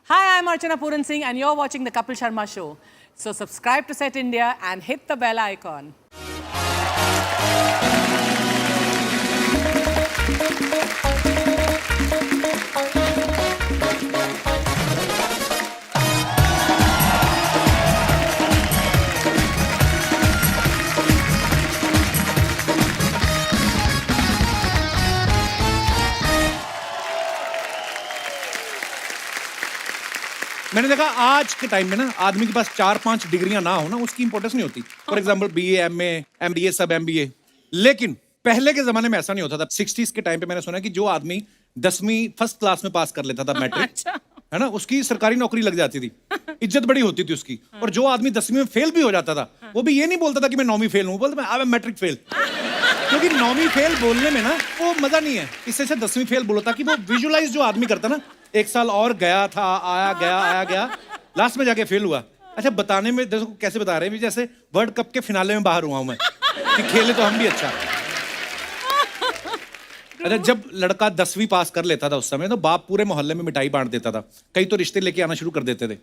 Hi, I'm Archana Puran Singh and you're watching The Kapil Sharma Show. So subscribe to Set India and hit the bell icon. मैंने देखा आज के time में ना आदमी के पास 4-5 डिग्रियां ना हो ना उसकी इंपॉर्टेंस नहीं होती। For example BA, MA, MBA, सब एमबीए। लेकिन पहले के जमाने में ऐसा नहीं होता था। 60s के टाइम पे मैंने सुना कि जो आदमी 10वीं फर्स्ट क्लास में पास कर लेता था मैट्रिक, है ना, उसकी सरकारी नौकरी लग जाती थी, इज्जत बड़ी होती थी उसकी। और जो आदमी 10वीं में फेल भी हो जाता था वो भी ये नहीं बोलता था कि मैं 9वीं फेल हूँ, बोलता मैं अब मैट्रिक फेल। क्योंकि 9वीं फेल बोलने में ना वो मजा नहीं है, इससे अच्छा 10वीं फेल बोलो, ताकि वो विजुअलाइज जो आदमी करता ना, एक साल और गया था, आया गया, लास्ट में जाके फेल हुआ। अच्छा बताने में देखो कैसे बता रहे हैं, जैसे वर्ल्ड कप के फिनाले में बाहर हुआ हूं मैं कि खेले तो हम भी अच्छा। अच्छा जब लड़का 10वीं पास कर लेता था उस समय तो बाप पूरे मोहल्ले में मिठाई बांट देता था, कई तो रिश्ते लेके आना शुरू कर देते थे।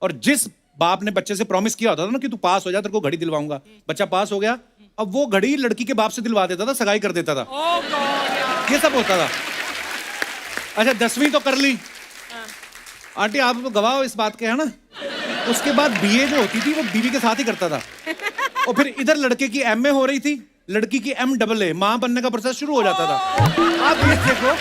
और जिस बाप ने बच्चे से प्रॉमिस किया होता था ना कि तू पास हो जा, तेरे को घड़ी दिलवाऊंगा, बच्चा पास हो गया, अब वो घड़ी लड़की के बाप से दिलवा देता था, सगाई कर देता था। ये सब होता था। अच्छा 10वीं तो कर ली, आंटी आप तो गवाह हो इस बात के, है ना। उसके बाद बीए जो होती थी वो बीवी के साथ ही करता था। और फिर इधर लड़के की एमए हो रही थी, लड़की की MAA, मां बनने का प्रोसेस शुरू हो जाता था। आप ये देखो,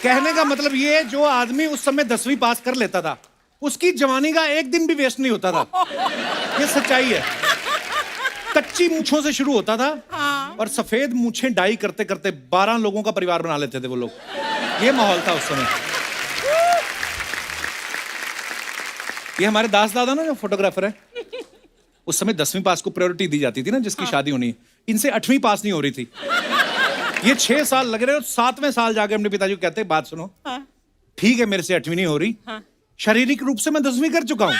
कहने का मतलब ये, जो आदमी उस समय 10वीं पास कर लेता था उसकी जवानी का एक दिन भी वेस्ट नहीं होता था। ये सच्चाई है। कच्ची मूंछों से शुरू होता था और सफेद मूंछें डाई करते करते 12 लोगों का परिवार बना लेते थे वो लोग। ये माहौल था उस समय। ये हमारे दास दादा ना जो फोटोग्राफर है, उस समय 10वीं पास को प्रायोरिटी दी जाती थी ना, जिसकी शादी होनी। इनसे 8वीं पास नहीं हो रही थी। ये 6 साल लग रहे, और 7वें साल जाके अपने पिताजी को कहते, बात सुनो, ठीक है मेरे से 8वीं नहीं हो रही, शारीरिक रूप से मैं 10वीं कर चुका हूं।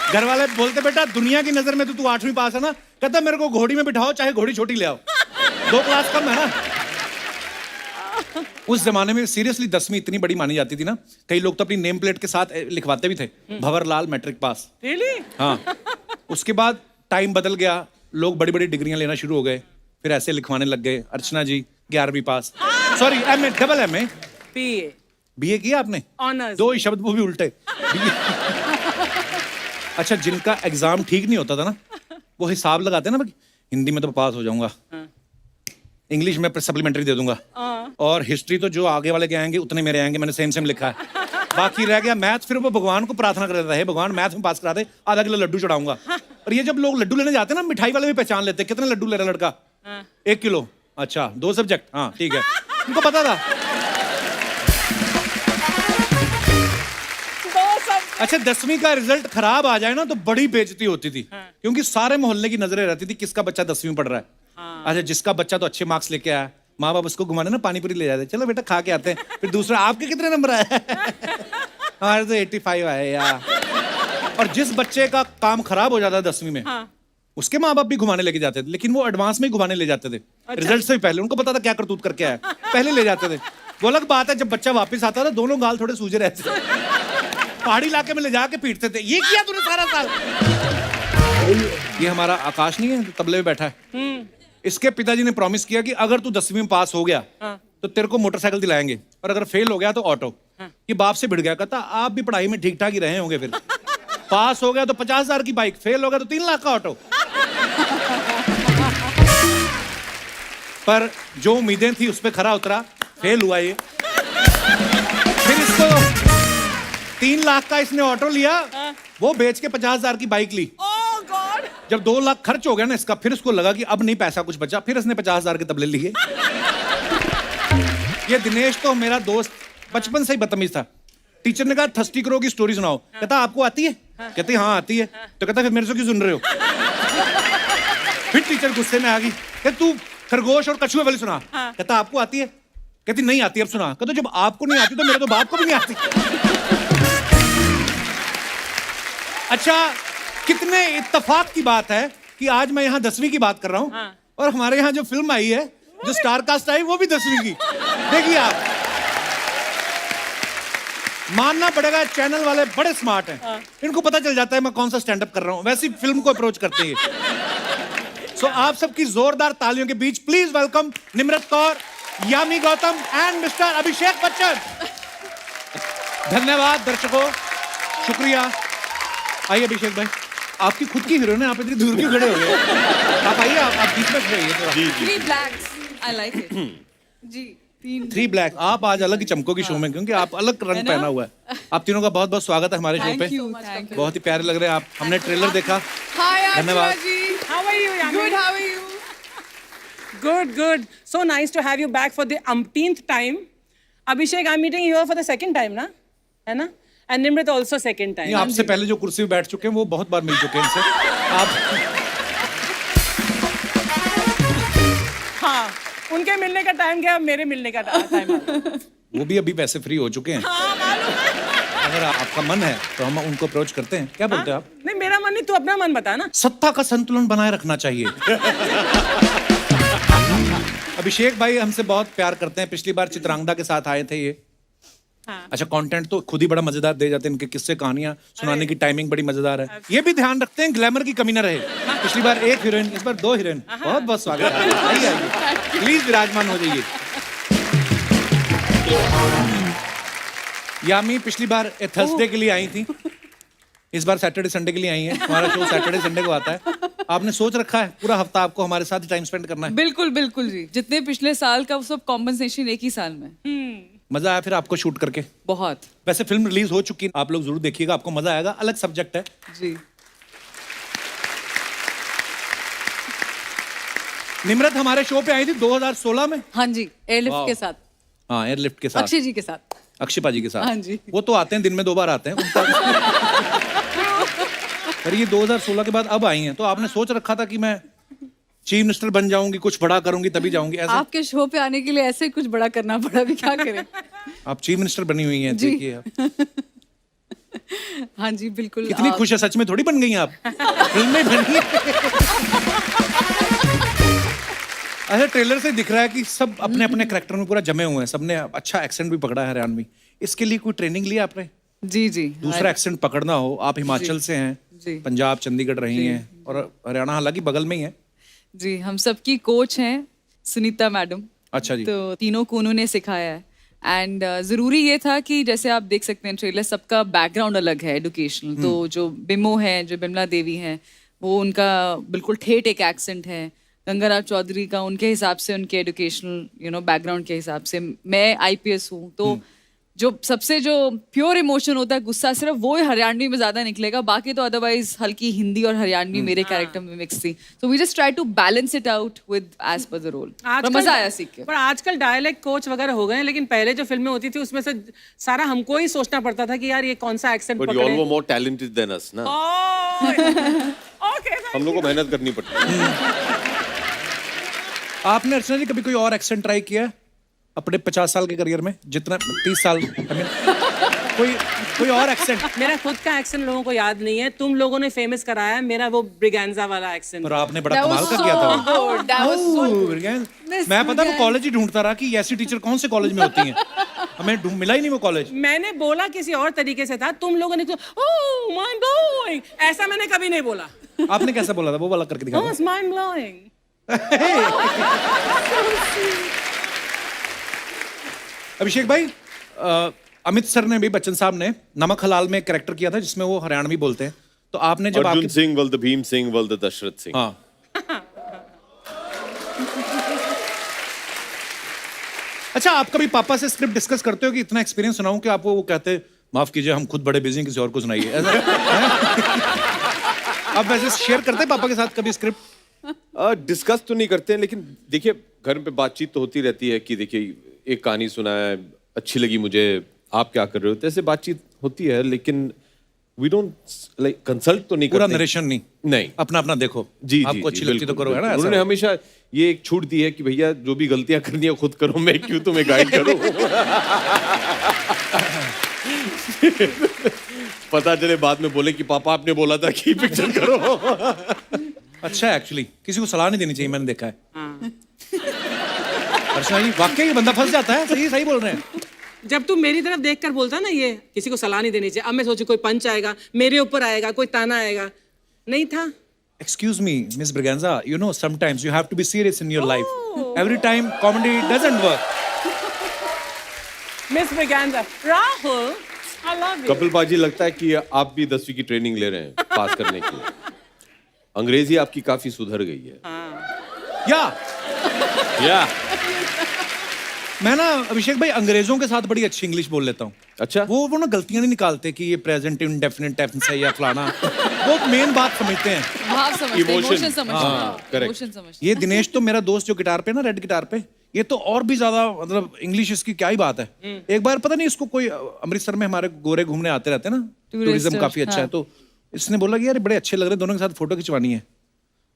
घर वाले बोलते बेटा दुनिया की नजर में तो तू 8वीं पास है ना, कहता मेरे को घोड़ी में बिठाओ, चाहे घोड़ी छोटी ले आओ, 2 क्लास कम है ना। उस जमाने में सीरियसली 10वीं इतनी बड़ी मानी जाती थी ना, कई लोग तो अपनी नेम प्लेट के साथ लिखवाते भी थे, भंवरलाल मैट्रिक पास। Really? हाँ। उसके बाद टाइम बदल गया, लोग बड़ी बड़ी डिग्रियां लेना शुरू हो गए, फिर ऐसे लिखवाने लग गए, अर्चना जी 11वीं पास, sorry MA, double MA, BA किया आपने, ऑनर्स, 2 ही शब्द वो भी उल्टे। अच्छा जिनका एग्जाम ठीक नहीं होता था ना, वो हिसाब लगाते ना, हिंदी में तो पास हो जाऊंगा, इंग्लिश में सप्लीमेंट्री दे दूंगा, और हिस्ट्री तो जो आगे वाले के आएंगे उतने मेरे आएंगे, मैंने सेम लिखा है, बाकी रह गया मैथ। फिर वो भगवान को प्रार्थना कर देता है, भगवान मैथ में पास करा दे, आधा किलो लड्डू चढ़ाऊंगा। और ये जब लोग लड्डू लेने जाते हैं ना, मिठाई वाले भी पहचान लेते हैं, कितने लड्डू ले रहा लड़का, 1 किलो, अच्छा 2 सब्जेक्ट, हाँ ठीक है, उनको पता था। अच्छा 10वीं का रिजल्ट खराब आ जाए ना तो बड़ी बेइज्जती होती थी, क्योंकि सारे मोहल्ले की नजरें रहती थी किसका बच्चा 10वीं में पढ़ रहा है। अच्छा जिसका बच्चा तो अच्छे मार्क्स लेके आया, माँ बाप उसको घुमाने ना पानी पूरी ले जाते, चलो बेटा खा के आते हैं। फिर दूसरा आपके कितने नंबर आए? हमारे तो 85 आए यार। और जिस बच्चे का काम खराब हो जाता 10वीं में, उसके माँ बाप भी घुमाने लेके जाते थे, लेकिन वो एडवांस में ही घुमाने ले जाते थे। रिजल्ट से भी पहले उनको पता था क्या करतूत करके आया, पहले ले जाते थे। वो अलग बात है जब बच्चा वापस आता था, दोनों गाल थोड़े सूजे रहते थे, पहाड़ी इलाके में ले जाके पीटते थे, ये किया तूने सारा साल। ये हमारा आकाश नहीं है तबले में बैठा है, इसके पिताजी ने प्रॉमिस किया कि अगर तू 10वीं में पास हो गया तो तेरे को मोटरसाइकिल दिलाएंगे, और अगर फेल हो गया तो ऑटो। ये बाप से भिड़ गया, कहता आप भी पढ़ाई में ठीक ठाक ही रहे होंगे, फिर पास हो गया तो 50,000 की बाइक, फेल हो गया तो 3 लाख का ऑटो। पर जो उम्मीदें थी उस पर खरा उतरा, फेल हुआ ये। फिर इसको 3 लाख का इसने ऑटो लिया, वो बेच के 50,000 की बाइक ली। जब 2 लाख खर्च हो गया ना इसका, फिर उसको लगा कि अब नहीं पैसा कुछ बचा, फिर इसने 50,000 के तबले लिए। ये दिनेश तो मेरा दोस्त बचपन से ही बदतमीज था। टीचर ने कहा थर्स्टी क्रो की स्टोरी सुनाओ, कहता आपको आती है? कहते हाँ आती है। तो कहता फिर मेरे से क्यों सुन रहे हो? फिर टीचर गुस्से में आ गई, कहते तू खरगोश और कछुए वाली सुना। कहता आपको आती है? कहती नहीं आती, अब सुना। कहता जब आपको नहीं आती तो मेरे तो बाप को भी नहीं आती। अच्छा कितने इत्तेफाक की बात है कि आज मैं यहाँ 10वीं की बात कर रहा हूँ, और हमारे यहाँ जो फिल्म आई है जो स्टार कास्ट आई वो भी 10वीं की। देखिए आप, मानना पड़ेगा चैनल वाले बड़े स्मार्ट हैं, इनको पता चल जाता है मैं कौन सा स्टैंड अप कर रहा हूं, वैसी फिल्म को अप्रोच करते हैं। सो आप सबकी जोरदार तालियों के बीच please welcome Nimrat Kaur, Yami Gautam and mister Abhishek Bachchan. धन्यवाद दर्शकों, शुक्रिया। आइए अभिषेक भाई, आपकी खुद की हीरोइन है, आप इतनी दूर क्यों खड़े हो गए? आप आइए, आप बीच में खड़े होइए। जी जी 3 blacks. I like it. जी 3 ब्लैक, आप आज अलग ही चमकोगी शो में, क्योंकि आप अलग रंग पहना हुआ है। आप तीनों का बहुत बहुत स्वागत है हमारे शो पे। Thank you. बहुत ही प्यारे लग रहे हैं आप, हमने ट्रेलर देखा। Hi धन्यवाद। Ashwa ji. How are you, Yami? Good. How are you? Good, good. So nice to have you back for the umpteenth time. Abhishek, I'm meeting you here for the second time, ना? है ना? And Nimrit also second time. नहीं, आपसे पहले जो कुर्सी पे बैठ चुके हैं वो बहुत बार मिल चुके हैं इनसे। आप हाँ, उनके मिलने का टाइम गया, अब मेरे मिलने का टाइम आ गया। वो भी अभी वैसे फ्री हो चुके हैं। हाँ, मालूम है। अगर आपका मन है तो हम उनको अप्रोच करते हैं। क्या बोलते हैं आप? नहीं, मेरा मन नहीं, तू अपना मन बता ना। सत्ता का संतुलन बनाए रखना चाहिए। अभिषेक भाई हमसे बहुत प्यार करते हैं, पिछली बार चित्रांगदा के साथ आए थे ये। हाँ। अच्छा, कंटेंट तो खुद ही बड़ा मजेदार दे जाते हैं, इनके किस्से कहानियां सुनाने की टाइमिंग बड़ी मजेदार है। ये भी ध्यान रखते हैं ग्लैमर की कमी ना रहे। पिछली बार 1 हीरोइन, इस बार 2 हीरोइन। बहुत बहुत स्वागत है, आइए आइए प्लीज विराजमान हो जाइए। यामी पिछली बार थर्सडे के लिए आई थी, इस बार सैटरडे संडे के लिए आई है। हमारा शो सैटरडे संडे को आता है। आपने सोच रखा है पूरा हफ्ता आपको हमारे साथ टाइम स्पेंड करना है? बिल्कुल बिल्कुल जी, जितने पिछले साल का वो सब कॉम्पनसेशन एक ही साल में। मजा आया फिर आपको शूट करके? बहुत। वैसे फिल्म रिलीज हो चुकी है, आप लोग जरूर देखिएगा, आपको मजा आएगा। अलग सब्जेक्ट है जी। निम्रत हमारे शो पे आई थी 2016 में। हाँ जी, एयरलिफ्ट के साथ, हाँ, एयरलिफ्ट के साथ, अक्षय जी के साथ। अक्षय पाजी के साथ। हाँ जी। वो तो आते हैं दिन में 2 बार आते हैं उनका। पर ये 2016 के बाद अब आई हैं, तो आपने सोच रखा था कि मैं चीफ मिनिस्टर बन जाऊंगी, कुछ बड़ा करूंगी तभी जाऊंगी, ऐसा? आपके शो पे आने के लिए ऐसे कुछ बड़ा करना पड़ा, भी क्या करें। आप चीफ मिनिस्टर बनी हुई हैं, जी। देखिए आप। हाँ जी बिल्कुल। कितनी खुश है, सच में थोड़ी बन गई हैं आप, फिल्म में बनी है। अच्छा, ट्रेलर से दिख रहा है कि सब अपने अपने कैरेक्टर में पूरा जमे हुए हैं, सबने अच्छा एक्सेंट भी पकड़ा है हरियाणवी। इसके लिए कोई ट्रेनिंग ली आपने? जी जी। दूसरा एक्सेंट पकड़ना हो, आप हिमाचल से हैं, जी। पंजाब चंडीगढ़ रही हैं, और हरियाणा हालांकि बगल में ही है। जी, हम सबकी कोच हैं सुनीता मैडम। अच्छा जी। तो तीनों को उन्होंने सिखाया है। एंड ज़रूरी ये था कि जैसे आप देख सकते हैं ट्रेलर, सबका बैकग्राउंड अलग है एजुकेशनल। तो जो बिमो है, जो बिमला देवी हैं, वो उनका बिल्कुल ठेठ एक एक्सेंट है। गंगाराव चौधरी का उनके हिसाब से, उनके एजुकेशनल बैकग्राउंड के हिसाब से। मैं IPS हूँ, तो जो सबसे जो प्योर इमोशन होता है, गुस्सा, सिर्फ वो हरियाणवी में ज्यादा निकलेगा, बाकी तो अदरवाइज हल्की हिंदी और हरियाणवी मेरे कैरेक्टर में मिक्स थी। So we just try to balance it out with as per the role. मजा आया सीख के। पर आजकल डायलेक्ट कोच वगैरह हो गए हैं, लेकिन पहले जो फिल्में होती थी उसमें से सारा हमको ही सोचना पड़ता था कि यार ये कौन सा accent but you all were more talented than us ना। ओके, हम लोग को मेहनत करनी पड़ती है। आपने अर्चना जी कभी कोई और एक्सेंट ट्राई किया है अपने 50 साल के करियर में? जितना 30 साल, कोई और एक्सेंट? मेरा खुद का एक्सेंट लोगों को याद नहीं है, तुम लोगों ने फेमस कराया है मेरा वो ब्रिगेंजा वाला एक्सेंट। पर आपने बड़ा कमाल का किया था। मैं पता वो कॉलेज ही ढूंढता रहा कि ऐसी टीचर कौन से कॉलेज में होती हैं, हमें मिला ही नहीं वो कॉलेज। मैंने बोला किसी और तरीके से था, तुम लोगों ने तो ओह माइंड ब्लोइंग, ऐसा मैंने कभी नहीं बोला। आपने कैसा बोला था, वो वाला करके दिखाओ। ओह माइंड ब्लोइंग। अभिषेक भाई, अमित सर ने भी, बच्चन साहब ने नमक हलाल में एक कैरेक्टर किया था जिसमें वो हरियाणवी बोलते हैं, तो आपने जब अर्जुन सिंह वल्द भीम सिंह वल्द दशरथ सिंह। हाँ, अच्छा, आप कभी पापा से स्क्रिप्ट डिस्कस करते हो कि इतना एक्सपीरियंस सुनाऊं कि आपको वो कहते हैं माफ कीजिए हम खुद बड़े बिजी हैं, किसी और को सुनाइए, आप वैसे शेयर करते हैं पापा के साथ कभी स्क्रिप्ट? डिस्कस तो नहीं करते हैं, लेकिन देखिए घर पे बातचीत तो होती रहती है कि देखिए एक कहानी सुना है, अच्छी लगी मुझे, आप क्या कर रहे हो, तो ऐसे बातचीत होती है, लेकिन वी डोंट लाइक कंसल्ट तो नहीं पूरा करते। नरेशन नहीं, अपना अपना देखो, जी आपको अच्छी लगती तो करो, है ना? ऐसा उन्होंने हमेशा ये एक छूट दी है कि भैया जो भी गलतियां करनी है खुद करो, मैं क्यों तुम्हें गाइड करूं। पता चले बाद में बोले कि पापा आपने बोला था कि पिक्चर करो। अच्छा, एक्चुअली किसी को सलाह नहीं देनी चाहिए, मैंने देखा है। अर्चना जी वाकई ये बंदा फंस जाता है, सही सही बोल रहे हैं। जब तू मेरी तरफ देखकर बोलता ना ये किसी को सलाह नहीं देनी चाहिए, अब मैं सोचू कोई पंच आएगा, मेरे ऊपर आएगा, कोई ताना आएगा, नहीं था। Excuse me, Miss Braganza, you know sometimes you have to be serious in your life. Every time comedy doesn't work. Miss Braganza, Rahul, I love you. Kapil पाजी, लगता है कि आप भी 10वीं की ट्रेनिंग ले रहे हैं पास करने की। अंग्रेजी आपकी काफी सुधर गई है। या मैं ना अभिषेक भाई अंग्रेजों के साथ बड़ी अच्छी इंग्लिश बोल लेता हूँ। अच्छा। वो ना गलतियां नहीं निकालते कि ये प्रेजेंट इंडेफिनिट टेंस है या फलाना, वो मेन बात समझते हैं। भाव समझते हैं, Emotion. इमोशन समझते हैं, correct. इमोशन समझते ये दिनेश तो मेरा दोस्त जो गिटार पे ना, रेड गिटार पे, ये तो और भी ज्यादा मतलब इंग्लिश इसकी क्या ही बात है। एक बार पता नहीं इसको कोई अमृतसर में हमारे गोरे घूमने आते रहते हैं ना, टूरिज्म काफी अच्छा है, तो इसने बोला कि यार बड़े अच्छे लग रहे, दोनों के साथ फोटो खिंचवानी है।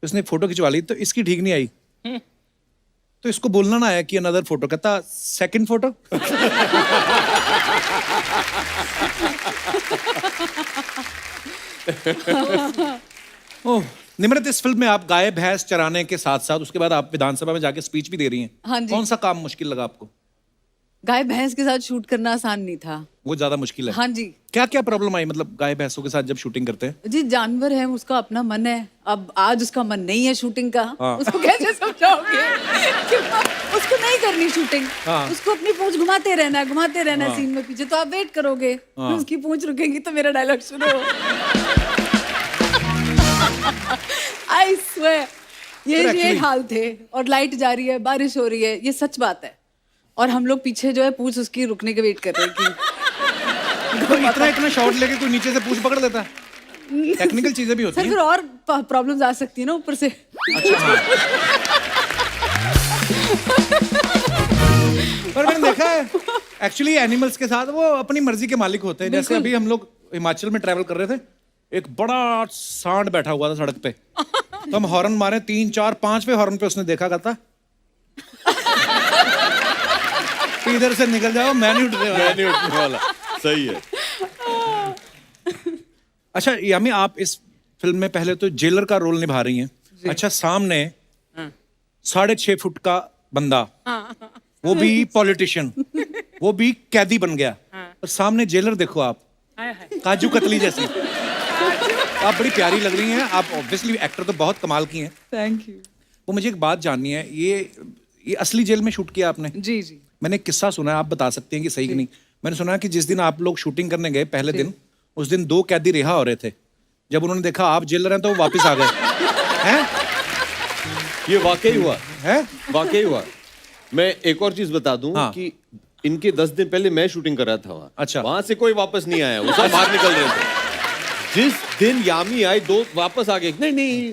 इसने फोटो खिंचवा ली तो इसकी ठीक नहीं आई, तो इसको बोलना ना आया कि अनदर फोटो, कहता सेकंड फोटो। ओह निमृत, इस फिल्म में आप गाय भैंस चराने के साथ साथ उसके बाद आप विधानसभा में जाके स्पीच भी दे रही हैं। हाँ जी। कौन सा काम मुश्किल लगा आपको? गाय भैंस के साथ शूट करना आसान नहीं था। वो ज्यादा मुश्किल है। हाँ जी। क्या क्या प्रॉब्लम आई मतलब गाय भैंसों के साथ जब शूटिंग करते हैं? जी जानवर है, उसका अपना मन है। अब आज उसका मन नहीं है शूटिंग का, हाँ। उसको कैसे समझाओगे कि उसको नहीं करनी शूटिंग, हाँ। उसको अपनी पूंछ घुमाते रहना है सीन में पीछे, तो आप वेट करोगे, उसकी पूंछ रुकेगी तो मेरा डायलॉग शुरू हो। आई स्वेयर ये हाल थे। और लाइट जा रही है, बारिश हो रही है, ये सच बात है, और हम लोग पीछे जो है पूंछ उसकी रुकने के वेट कर रहे हैं कि तो इतना शॉट लेके कोई नीचे से पूंछ पकड़ लेता है? टेक्निकल चीजें भी होती सर हैं। फिर और प्रॉब्लम्स आ सकती है ना ऊपर से। अच्छा हाँ। पर मैंने देखा है एक्चुअली एनिमल्स के साथ वो अपनी मर्जी के मालिक होते हैं। जैसे अभी हम लोग हिमाचल में ट्रैवल कर रहे थे, एक बड़ा सांड बैठा हुआ था सड़क पे, तो हम हॉर्न मारे 3 4 5वें हॉर्न पे उसने देखा करता इधर से निकल जाओ, मैं नहीं उठने वाला। सही है। अच्छा यामी, आप इस फिल्म में पहले तो जेलर का रोल निभा रही हैं। अच्छा, सामने 6.5 फुट का बंदा, वो भी पॉलिटिशियन, वो भी कैदी बन गया, और सामने जेलर देखो आप, काजू कतली जैसी। आप बड़ी प्यारी लग रही हैं। आप ऑब्वियसली एक्टर तो बहुत कमाल की हैं। Thank you. वो मुझे एक बात जाननी है, ये असली जेल में शूट किया आपने? जी जी। मैंने एक किस्सा सुना है, आप बता सकते हैं कि सही कि नहीं। मैंने सुना है कि जिस दिन आप लोग शूटिंग करने गए पहले दिन, उस दिन 2 कैदी रिहा हो रहे थे। जब उन्होंने देखा आप जेलर हैं तो वो वापस आ गए हैं। ये वाकई हुआ है? वाकई हुआ। मैं एक और चीज बता दूं हाँ। कि इनके 10 दिन पहले मैं शूटिंग कर रहा था वहां। अच्छा। वहां से कोई वापस नहीं आया, वो सब बाहर निकल रहे थे। जिस दिन यामी आई 2 वापस आ गए। नहीं नहीं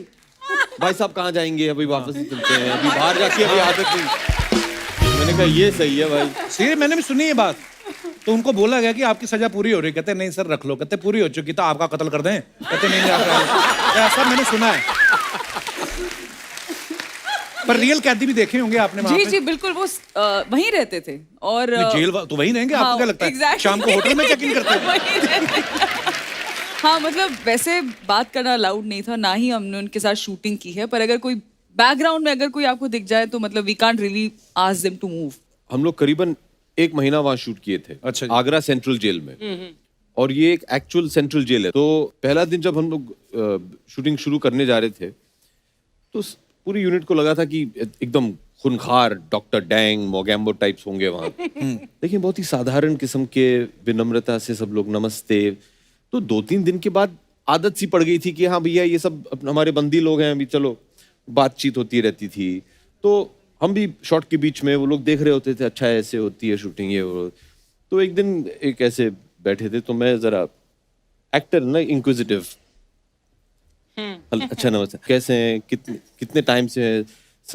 भाई साहब कहाँ जाएंगे, अभी वापस ही चलते हैं, अभी बाहर जाके अभी आदत नहीं। मैंने कहा ये सही है भाई। सीरियस, मैंने भी सुनी ये बात। तो उनको बोला गया कि आपकी सजा पूरी हो रही है, कहते नहीं सर रख लो, कहते पूरी हो चुकी तो आपका कत्ल कर दें, कहते नहीं ऐसा मैंने सुना है। पर रियल कैदी भी देखे होंगे आपने वहाँ जी पे? जी बिल्कुल, वो वहीं रहते थे। और जेल तो वहीं रहेंगे, आपको क्या लगता है? exactly. शाम को होटल में चेक इन करते हैं। वहीं रहते थे। हाँ मतलब वैसे बात करना अलाउड नहीं था, ना ही हमने उनके साथ शूटिंग की है, पर अगर कोई बैकग्राउंड में अगर कोई आपको दिख जाए तो मतलब we can't really ask them to move. हम लोग करीबन 1 महीना वहां शूट किए थे। अच्छा जी। आगरा सेंट्रल जेल में। और ये एक एक्चुअल सेंट्रल जेल है। तो पहला दिन जब हम लोग शूटिंग शुरू करने जा रहे थे, तो पूरी यूनिट को लगा था कि एकदम खूनखार डॉक्टर डैंग मोगैम्बो टाइप्स होंगे वहां। लेकिन बहुत ही साधारण किस्म के, विनम्रता से सब लोग नमस्ते। तो 2-3 दिन के बाद आदत सी पड़ गई थी कि हाँ भैया ये सब हमारे बंदी लोग हैं, अभी चलो बातचीत होती रहती थी। तो हम भी शॉट के बीच में वो लोग देख रहे होते थे, अच्छा ऐसे होती है शूटिंग ये वो। तो एक दिन एक ऐसे बैठे थे, तो मैं जरा एक्टर ना इंक्विजिटिव, अच्छा नमस्ते कैसे हैं, कितने टाइम से हैं?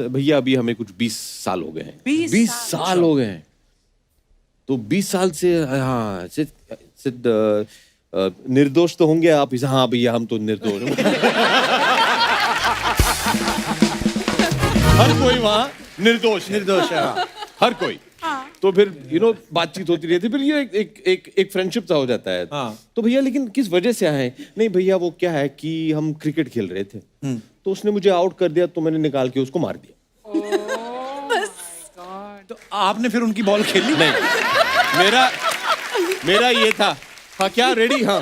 भैया अभी हमें कुछ 20 साल हो गए हैं। 20 साल हो गए हैं। तो 20 साल से हाँ निर्दोष तो होंगे आप? हाँ भैया हम तो निर्दोष। हर कोई वहाँ निर्दोष है। हर कोई। तो फिर बातचीत होती रहती, फिर ये एक फ्रेंडशिप सा हो जाता है। तो भैया लेकिन किस वजह से आए? नहीं भैया वो क्या है कि हम क्रिकेट खेल रहे थे, तो उसने मुझे आउट कर दिया, तो मैंने निकाल के उसको मार दिया। तो आपने फिर उनकी बॉल खेली? नहीं, मेरा ये था। हाँ क्या रेडी? हाँ,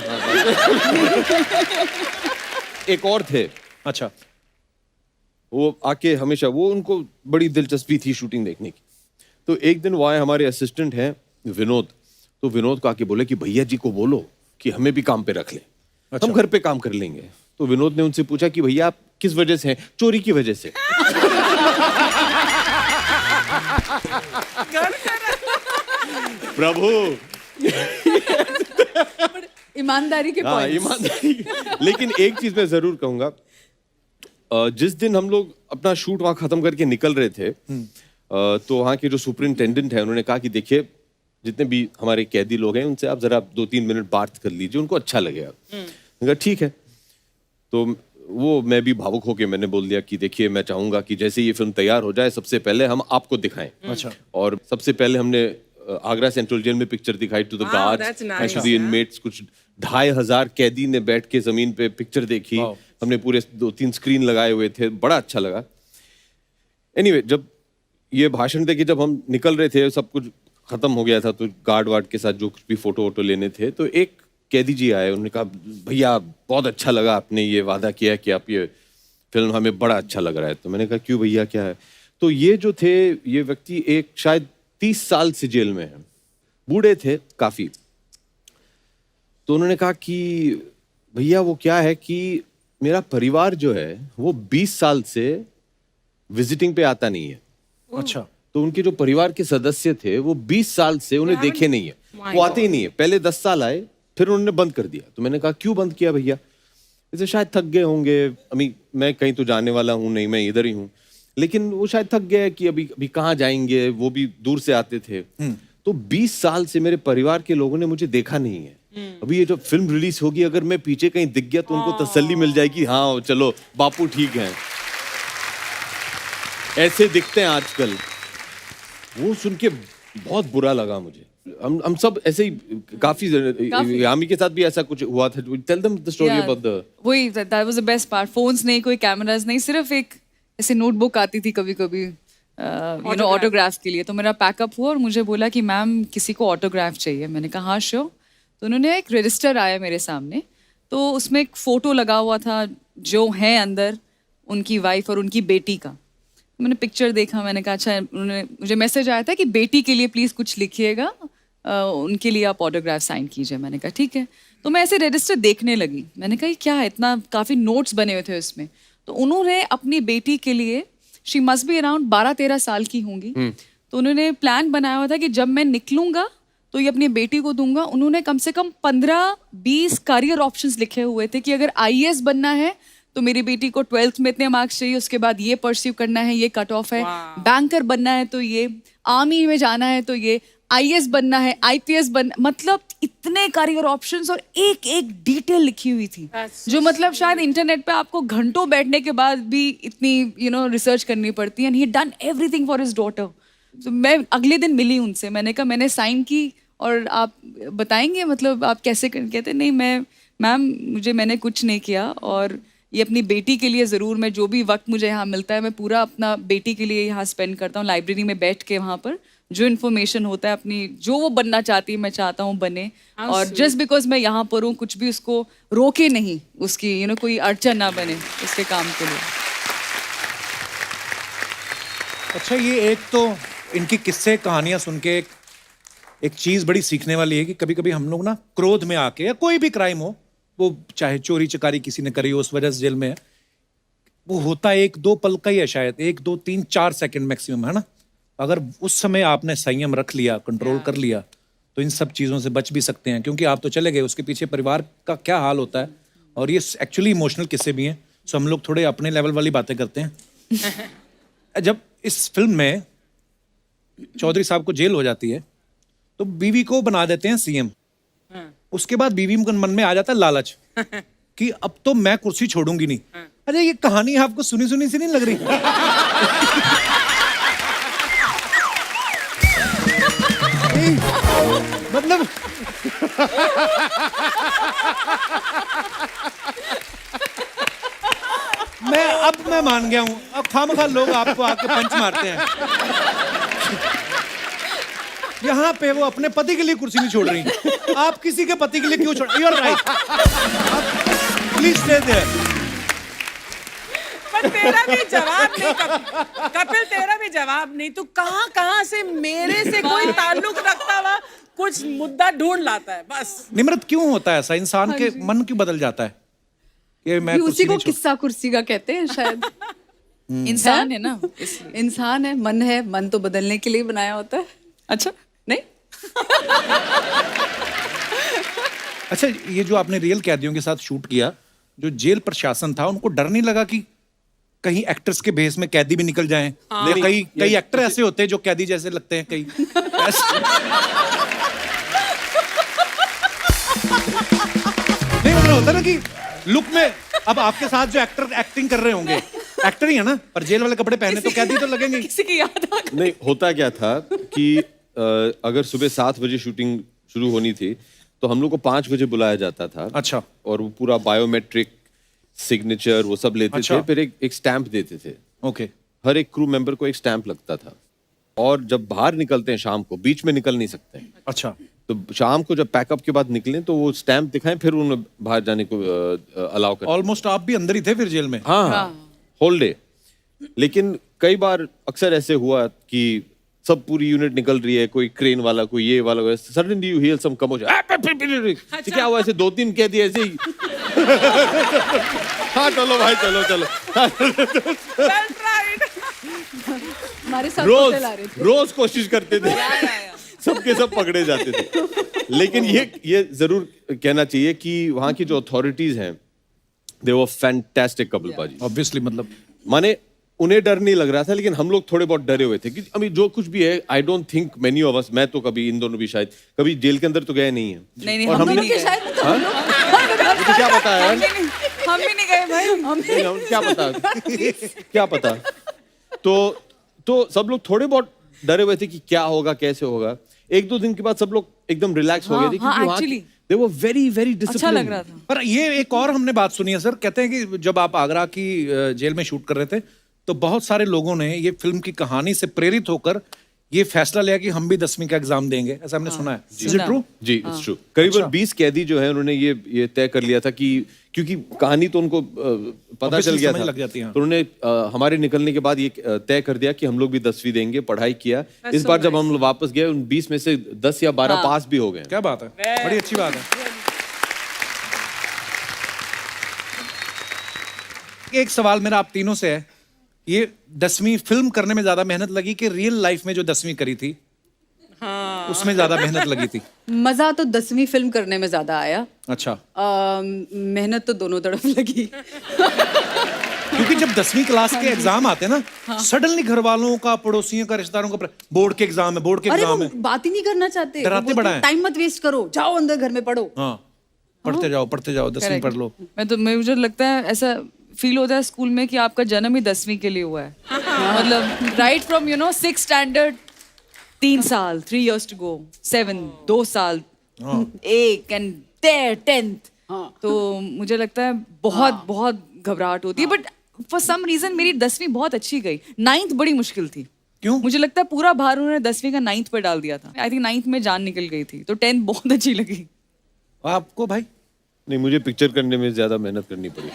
एक और थे, अच्छा, वो आके हमेशा, वो उनको बड़ी दिलचस्पी थी शूटिंग देखने की। तो एक दिन वो आए, हमारे असिस्टेंट हैं विनोद, तो विनोद को आके बोले कि भैया जी को बोलो कि हमें भी काम पे रख ले, हम घर पे काम कर लेंगे। तो विनोद ने उनसे पूछा कि भैया आप किस वजह से हैं? चोरी की वजह से। प्रभु, ईमानदारी के हाँ पॉइंट्स। ईमानदारी। लेकिन एक चीज मैं जरूर कहूंगा, जिस दिन हम लोग अपना शूट वहां खत्म करके निकल रहे थे, तो वहाँ के जो सुपरिंटेंडेंट है उन्होंने कहा कि देखिए जितने भी हमारे कैदी लोग हैं उनसे आप जरा 2-3 मिनट बात कर लीजिए, उनको अच्छा लगेगा। मैंने कहा ठीक है। तो वो मैं भी भावुक होके मैंने बोल दिया कि देखिए मैं चाहूंगा कि जैसे ये फिल्म तैयार हो जाए सबसे पहले हम आपको दिखाएं। अच्छा। और सबसे पहले हमने आगरा सेंट्रल जेल में पिक्चर दिखाई to the Wow, guards that's and nice, to the inmates. कुछ 2500 कैदी ने बैठ के जमीन पे पिक्चर देखी। Wow. हमने पूरे 2-3 स्क्रीन लगाए हुए थे, बड़ा अच्छा लगा। एनीवे, जब ये भाषण दे के जब हम निकल रहे थे, सब कुछ खत्म हो गया था, तो गार्ड वार्ड के साथ जो कुछ भी फोटो वोटो लेने थे, तो एक कैदी जी आए, उन्होंने कहा भैया बहुत अच्छा लगा, आपने ये वादा किया कि आप ये फिल्म, हमें बड़ा अच्छा लग रहा है। तो मैंने कहा क्यों भैया, क्या है? तो ये जो थे, ये व्यक्ति एक शायद 30 साल से जेल में है, बूढ़े थे काफी। तो उन्होंने कहा कि भैया वो क्या है कि मेरा परिवार जो है वो 20 साल से विजिटिंग पे आता नहीं है। अच्छा। तो उनके जो परिवार के सदस्य थे वो 20 साल से उन्हें देखे नहीं है, वो आते ही नहीं है। पहले 10 साल आए, फिर उन्होंने बंद कर दिया। तो मैंने कहा क्यों बंद किया भैया? जैसे शायद थक गए होंगे, अभी मैं कहीं तो जाने वाला हूँ नहीं, मैं इधर ही हूँ। लेकिन वो शायद थक गए कि अभी कहाँ जाएंगे, वो भी दूर से आते थे। तो 20 साल से मेरे परिवार के लोगों ने मुझे देखा नहीं है। अभी ये जो फिल्म रिलीज होगी, अगर मैं पीछे कहीं दिख गया तो उनको तसल्ली मिल जाएगी, हाँ चलो बापू ठीक है। ऐसे दिखते हैं आजकल। वो सुन के बहुत बुरा लगा मुझे। हम सब ऐसे ही काफी यामी के साथ भी ऐसा कुछ हुआ था। Tell them the story about the, वही that was the best part. Phones नहीं, कोई कैमरास नहीं, सिर्फ एक ऐसे नोटबुक आती थी कभी कभी यू नो ऑटोग्राफ के लिए। तो मेरा पैकअप हुआ और मुझे बोला कि मैम किसी को ऑटोग्राफ चाहिए। मैंने कहा हाँ श्योर। तो उन्होंने एक रजिस्टर आया मेरे सामने, तो उसमें एक फोटो लगा हुआ था जो है अंदर उनकी वाइफ और उनकी बेटी का। मैंने पिक्चर देखा, मैंने कहा अच्छा। उन्होंने मुझे मैसेज आया था कि बेटी के लिए प्लीज़ कुछ लिखिएगा, उनके लिए आप ऑटोग्राफ साइन कीजिए। मैंने कहा ठीक है। तो मैं ऐसे रजिस्टर देखने लगी, मैंने कहा ये क्या है, इतना काफ़ी नोट्स बने हुए थे उसमें। तो उन्होंने अपनी बेटी के लिए, शी मस्ट बी अराउंड 12-13 साल की होंगी, तो उन्होंने प्लान बनाया हुआ था कि जब मैं निकलूंगा तो ये अपनी बेटी को दूंगा। उन्होंने कम से कम 15-20 करियर ऑप्शंस लिखे हुए थे कि अगर IAS बनना है तो मेरी बेटी को 12th में इतने मार्क्स चाहिए, उसके बाद ये परस्यू करना है, ये कट ऑफ है, बैंकर बनना है तो ये, आर्मी में जाना है तो ये, IAS बनना है, IPS बनना, मतलब इतने करियर ऑप्शंस और एक एक डिटेल लिखी हुई थी जो मतलब शायद इंटरनेट पे आपको घंटों बैठने के बाद भी इतनी यू नो रिसर्च करनी पड़ती है। And he done everything for his daughter. तो मैं अगले दिन मिली उनसे, मैंने कहा मैंने साइन की और आप बताएंगे मतलब आप कैसे कहते नहीं मैम मैंने कुछ नहीं किया, और ये अपनी बेटी के लिए ज़रूर, मैं जो भी वक्त मुझे यहाँ मिलता है मैं पूरा अपना बेटी के लिए यहाँ स्पेंड करता हूँ। लाइब्रेरी में बैठ के वहाँ पर जो इन्फॉर्मेशन होता है अपनी, जो वो बनना चाहती है मैं चाहता हूँ बने। और जस्ट बिकॉज मैं यहाँ पर हूँ कुछ भी उसको रोके नहीं, उसकी यू नो कोई अड़चन ना बने उसके काम के लिए। अच्छा, ये एक तो इनकी किस्से कहानियां सुन के एक चीज बड़ी सीखने वाली है कि कभी कभी हम लोग ना क्रोध में आके, या कोई भी क्राइम हो, वो चाहे चोरी चकारी किसी ने करी हो उस वजह से जेल में है, वो होता 1-2 पल का ही है, शायद 1-2-3-4 सेकंड मैक्सिमम, है ना। अगर उस समय आपने संयम रख लिया, कंट्रोल कर लिया, तो इन सब चीज़ों से बच भी सकते हैं। क्योंकि आप तो चले गए, उसके पीछे परिवार का क्या हाल होता है, और ये एक्चुअली इमोशनल किस्से भी हैं। सो हम लोग थोड़े अपने लेवल वाली बातें करते हैं। जब इस फिल्म में चौधरी साहब को जेल हो जाती है तो बीवी को बना देते हैं CM। उसके बाद बीवी के मन में आ जाता है लालच कि अब तो मैं कुर्सी छोड़ूंगी नहीं। अरे ये कहानी आपको सुनी सुनी सी नहीं लग रही? मतलब मैं मान गया हूं। अब खामखा लोग आपको आके पंच मारते हैं यहाँ पे वो अपने पति के लिए कुर्सी नहीं छोड़ रही, आप किसी के पति के लिए क्यों छोड़? You are right, please stay there. पर तेरा भी जवाब नहीं कपिल, तेरा भी जवाब नहीं। तू कहाँ कहाँ से मेरे से कोई ताल्लुक रखता हुआ कुछ मुद्दा ढूंढ लाता है बस। निम्रत, क्यों होता है ऐसा? इंसान के मन क्यों बदल जाता है? ये मैं उसी कुर्सी को नहीं छोड़- किस्सा कुर्सी का कहते हैं शायद। इंसान है ना इसलिए। इंसान है, मन है, मन तो बदलने के लिए बनाया होता है। अच्छा, नहीं, अच्छा, ये जो आपने रियल कैदियों के साथ शूट किया, जो जेल प्रशासन था, उनको डर नहीं लगा कि कहीं एक्टर्स के भेस में कैदी भी निकल जाएं? या कई एक्टर ऐसे होते हैं जो कैदी जैसे लगते हैं, कई नहीं, मतलब होता ना कि लुक में, अब आपके साथ जो एक्टर एक्टिंग कर रहे होंगे, एक्टर ही है ना, पर जेल वाले कपड़े पहने तो कैदी तो लगेंगे। किसी की याद आ गई। नहीं, होता क्या था कि अगर सुबह 7 बजे शूटिंग शुरू होनी थी तो हम लोग को 5 बजे बुलाया जाता था। अच्छा। और वो पूरा बायोमेट्रिक सिग्नेचर वो सब लेते अच्छा। थे, फिर एक स्टैंप देते थे। ओके। हर एक क्रू मेंबर को एक स्टैंप लगता था, और जब बाहर निकलते हैं शाम को, बीच में निकल नहीं सकते हैं। अच्छा। तो शाम को जब पैकअप के बाद निकलें तो वो स्टैंप दिखाएं, फिर उन्हें बाहर जाने को अलाउ करें। ऑलमोस्ट आप भी अंदर ही थे फिर जेल में? हाँ, होल डे। लेकिन कई बार अक्सर ऐसे हुआ कि सब पूरी यूनिट निकल रही है, कोई क्रेन वाला, कोई ये वाला, suddenly you hear some commotion, क्या हुआ? ऐसे 2-3 कह दिए ऐसे ही। हाँ चलो भाई, चलो चलो। हमारे साथ होटल आ रहे थे। रोज कोशिश करते थे, सबके सब पकड़े जाते थे। लेकिन ये जरूर कहना चाहिए कि वहाँ की जो अथॉरिटीज हैं, दे वर फैंटास्टिक कपिल पाजी। ऑब्वियसली, मतलब माने उन्हें डर नहीं लग रहा था, लेकिन हम लोग थोड़े बहुत डरे हुए थे कि अभी जो कुछ भी है, I don't think many of us, मैं तो कभी, इन दोनों भी शायद कभी जेल के अंदर तो गए नहीं है। नहीं, और हम भी हमने- नहीं गए। शायद मतलब हम लोग- मुझे क्या पता है, हम भी नहीं गए भाई। नहीं, हम क्या पता, क्या पता। तो सब लोग थोड़े बहुत डरे हुए थे कि क्या होगा, कैसे होगा। 1-2 दिन के बाद सब लोग एकदम रिलैक्स हो गए थे, हाँ, क्योंकि वहाँ actually। they were very very अच्छा disciplined। लग रहा था। पर ये एक और हमने बात सुनी है सर, कहते हैं कि जब आप आगरा की जेल में शूट कर रहे थे तो बहुत सारे लोगों ने ये फिल्म की कहानी से प्रेरित होकर ये फैसला लिया कि हम भी 10वीं का एग्जाम देंगे, ऐसा हमने सुना है। Is it true? जी, इट्स ट्रू। करीबन 20 कैदी जो है, उन्होंने ये तय कर लिया था कि क्योंकि कहानी तो उनको पता Obviously चल गया समझ था, लग जाती है, हाँ। तो उन्होंने हमारे निकलने के बाद ये तय कर दिया कि हम लोग भी 10वीं देंगे, पढ़ाई किया। इस बार जब हम लोग वापस गए, उन 20 में से 10 या 12 पास भी हो गए। क्या बात है, बड़ी अच्छी बात है। एक सवाल मेरा आप तीनों से है, ये 10वीं फिल्म करने में ज्यादा मेहनत लगी कि रियल लाइफ में जो 10वीं करी थी उसमें ज्यादा मेहनत लगी थी? मजा तो 10वीं फिल्म करने में ज्यादा आया। अच्छा। मेहनत तो दोनों तरफ लगी। क्योंकि जब 10वीं क्लास के एग्जाम आते हैं ना, सडनली घर वालों का, पड़ोसियों का, रिश्तेदारों का बोर्ड के एग्जाम है, बोर्ड के अरे एग्जाम वो है, बात ही नहीं करना चाहते। डराते बड़ा है। टाइम मत वेस्ट करो, जाओ अंदर घर में पढ़ो। हाँ, पढ़ते जाओ 10वीं पढ़ लो। मुझे लगता है ऐसा फील होता है स्कूल में कि आपका जन्म ही 10वीं के लिए हुआ है। मतलब राइट फ्रॉम 6th स्टैंडर्ड 3 साल, 3 years to go, 7 2 साल, 1 and there 10th। तो मुझे लगता है बहुत घबराहट होती है, बट फॉर सम रीजन मेरी 10वीं बहुत अच्छी गई। 9th बड़ी मुश्किल थी। क्यों? मुझे लगता है पूरा भार उन्होंने 10वीं का 9th पे डाल दिया था। आई थिंक 9th में जान निकल गई थी, तो 10th बहुत अच्छी लगी। आपको भाई? नहीं, मुझे पिक्चर करने में ज्यादा मेहनत करनी पड़ी।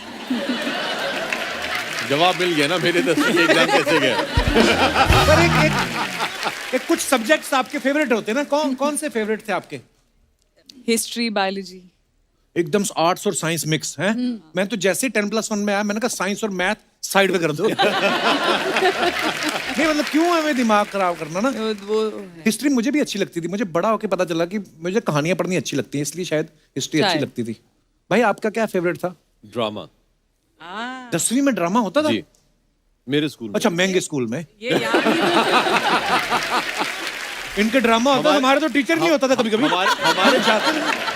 जवाब मिल गया ना, मेरे 10वीं के एग्जाम कैसे गए। पर एक कुछ सब्जेक्ट्स आपके फेवरेट होते हैं ना, कौन से फेवरेट थे आपके? History, biology. एकदम आर्ट्स और साइंस मिक्स है। मैं तो जैसे 10+1 में आया, मैंने कहा साइंस और मैथ साइड में कर दो। नहीं, मतलब क्यों हमें दिमाग खराब करना ना। वो हिस्ट्री मुझे भी अच्छी लगती थी, मुझे बड़ा होके पता चला कि मुझे कहानियां पढ़नी अच्छी लगती हैं, इसलिए शायद हिस्ट्री अच्छी शायद। लगती थी। भाई आपका क्या फेवरेट था? ड्रामा। 10वीं में ड्रामा होता था? जी, मेरे स्कूल में। अच्छा, महंगे स्कूल में ये याद इनके ड्रामा होता था, हमारे तो टीचर नहीं होता था कभी कभी।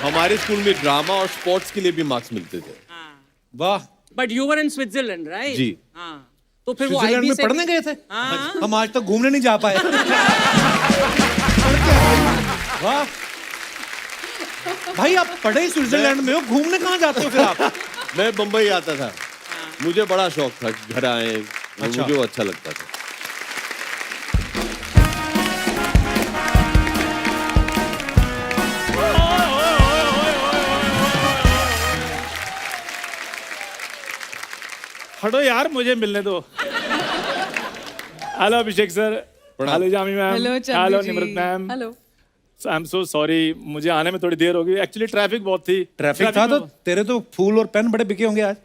हमारे स्कूल में ड्रामा और स्पोर्ट्स के लिए भी मार्क्स मिलते थे। वाह। But you were in Switzerland, right? जी। हाँ, तो फिर वो स्विट्जरलैंड IB में से पढ़ने गए थे? हाँ। हम आज तक घूमने नहीं जा पाए। वाह भाई, आप पढ़े स्विट्जरलैंड में हो, घूमने कहाँ जाते हो फिर आप? मैं बम्बई आता था, मुझे बड़ा शौक था कि घर आए, अच्छा। मुझे वो अच्छा लगता था। छोड़ो यार, मुझे मिलने दो। Hello Abhishek sir, hello Yami ma'am, hello hello Chandu ji, Nimrat ma'am. Hello. I am so sorry, मुझे आने में थोड़ी देर हो गई। एक्चुअली ट्रैफिक बहुत थी। ट्रैफिक था तो तेरे तो फूल और पेन बड़े बिके होंगे आज।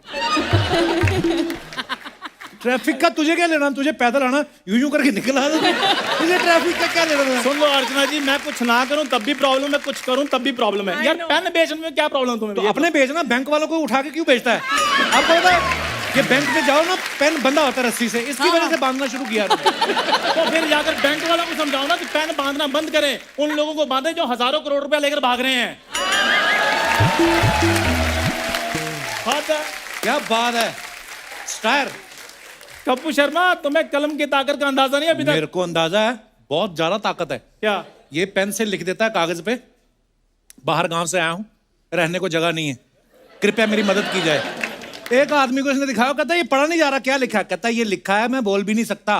ट्रैफिक का तुझे क्या लेना, तुझे पैदल आना, यूं करके निकला तुझे ट्रैफिक का क्या लेना। सुन लो अर्चना जी, मैं कुछ ना करूं तब भी प्रॉब्लम है, कुछ करूं तब भी प्रॉब्लम है। यार पेन बेचने में क्या प्रॉब्लम तुम्हें? तो अपने बेचना, बैंक वालों को उठा के क्यों बेचता है? आपको पता है ये बैंक में जाओ ना, पेन बंधा होता है रस्सी से, इसकी वजह से बांधना शुरू किया। तो फिर जाकर बैंक वालों को समझाओ ना कि पेन बांधना बंद करें, उन लोगों को बांधे जो हजारों करोड़ रुपया लेकर भाग रहे हैं। क्या बात है स्टार। कप्पू शर्मा, तुम्हें कलम की ताकत का अंदाजा नहीं अभी तक? मेरे को अंदाजा है, बहुत ज्यादा ताकत है। क्या? ये पेन से लिख देता है कागज पे, बाहर गांव से आया हूं, रहने को जगह नहीं है, कृपया मेरी मदद की जाए। एक आदमी को इसने दिखाया, कहता है ये पढ़ा नहीं जा रहा, क्या लिखा है? कहता है ये लिखा है मैं बोल भी नहीं सकता।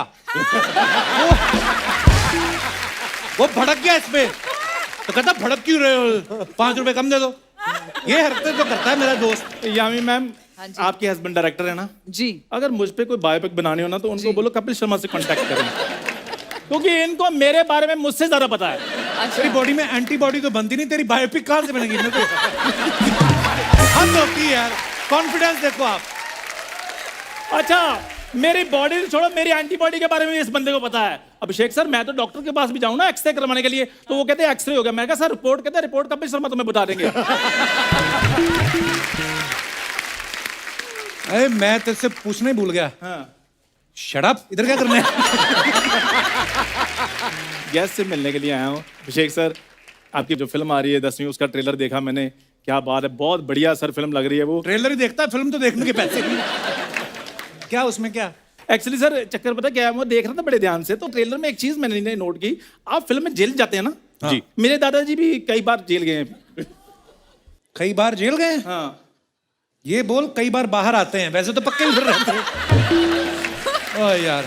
वो भड़क गया इस पे, तो कहता भड़क क्यों रहे हो, 5 रुपए कम दे दो। ये हरकतें तो करता है मेरा दोस्त। यामी मैम, आपके हस्बैंड डायरेक्टर है ना? जी। अगर मुझ पे कोई बायोपिक बनानी हो ना तो उनको बोलो कपिल शर्मा से कांटेक्ट करें, क्योंकि इनको मेरे बारे में मुझसे ज्यादा पता है। तेरी बॉडी में एंटीबॉडी तो बनती नहीं, तेरी बायोपिक कहां से बनेगी? मेरे को हद होती है यार, कॉन्फिडेंस देखो आप। अच्छा, मेरी बॉडी छोड़ो, मेरी एंटीबॉडी के बारे में इस बंदे को पता है। अभिषेक सर, मैं तो डॉक्टर के पास भी जाऊं ना एक्सरे करवाने के लिए, तो वो कहते हैं एक्सरे हो गया। मैं कहा सर रिपोर्ट, कहते हैं रिपोर्ट कपिल शर्मा तुम्हें बता देंगे। अरे मैं तेरे पूछना ही भूल गया। हाँ। शट अप, इधर क्या करना है? गेस्ट से मिलने के लिए आया हूँ। अभिषेक सर, आपकी जो फिल्म आ रही है 10वीं, उसका ट्रेलर देखा मैंने, क्या बात है, बहुत बढ़िया सर फिल्म लग रही है वो। ट्रेलर ही देखता है, फिल्म तो देखने के पैसे नहीं। क्या उसमें क्या? एक्चुअली सर चक्कर पता क्या है, मैं देख रहा था बड़े ध्यान से, तो ट्रेलर में एक चीज मैंने नोट की, आप फिल्म में जेल जाते हैं ना? हाँ। जी। मेरे दादाजी भी कई बार जेल गए हैं। कई बार जेल गए? हाँ। ये बोल कई बार बाहर आते हैं, वैसे तो पक्के ही फिर रहते हैं। ओ यार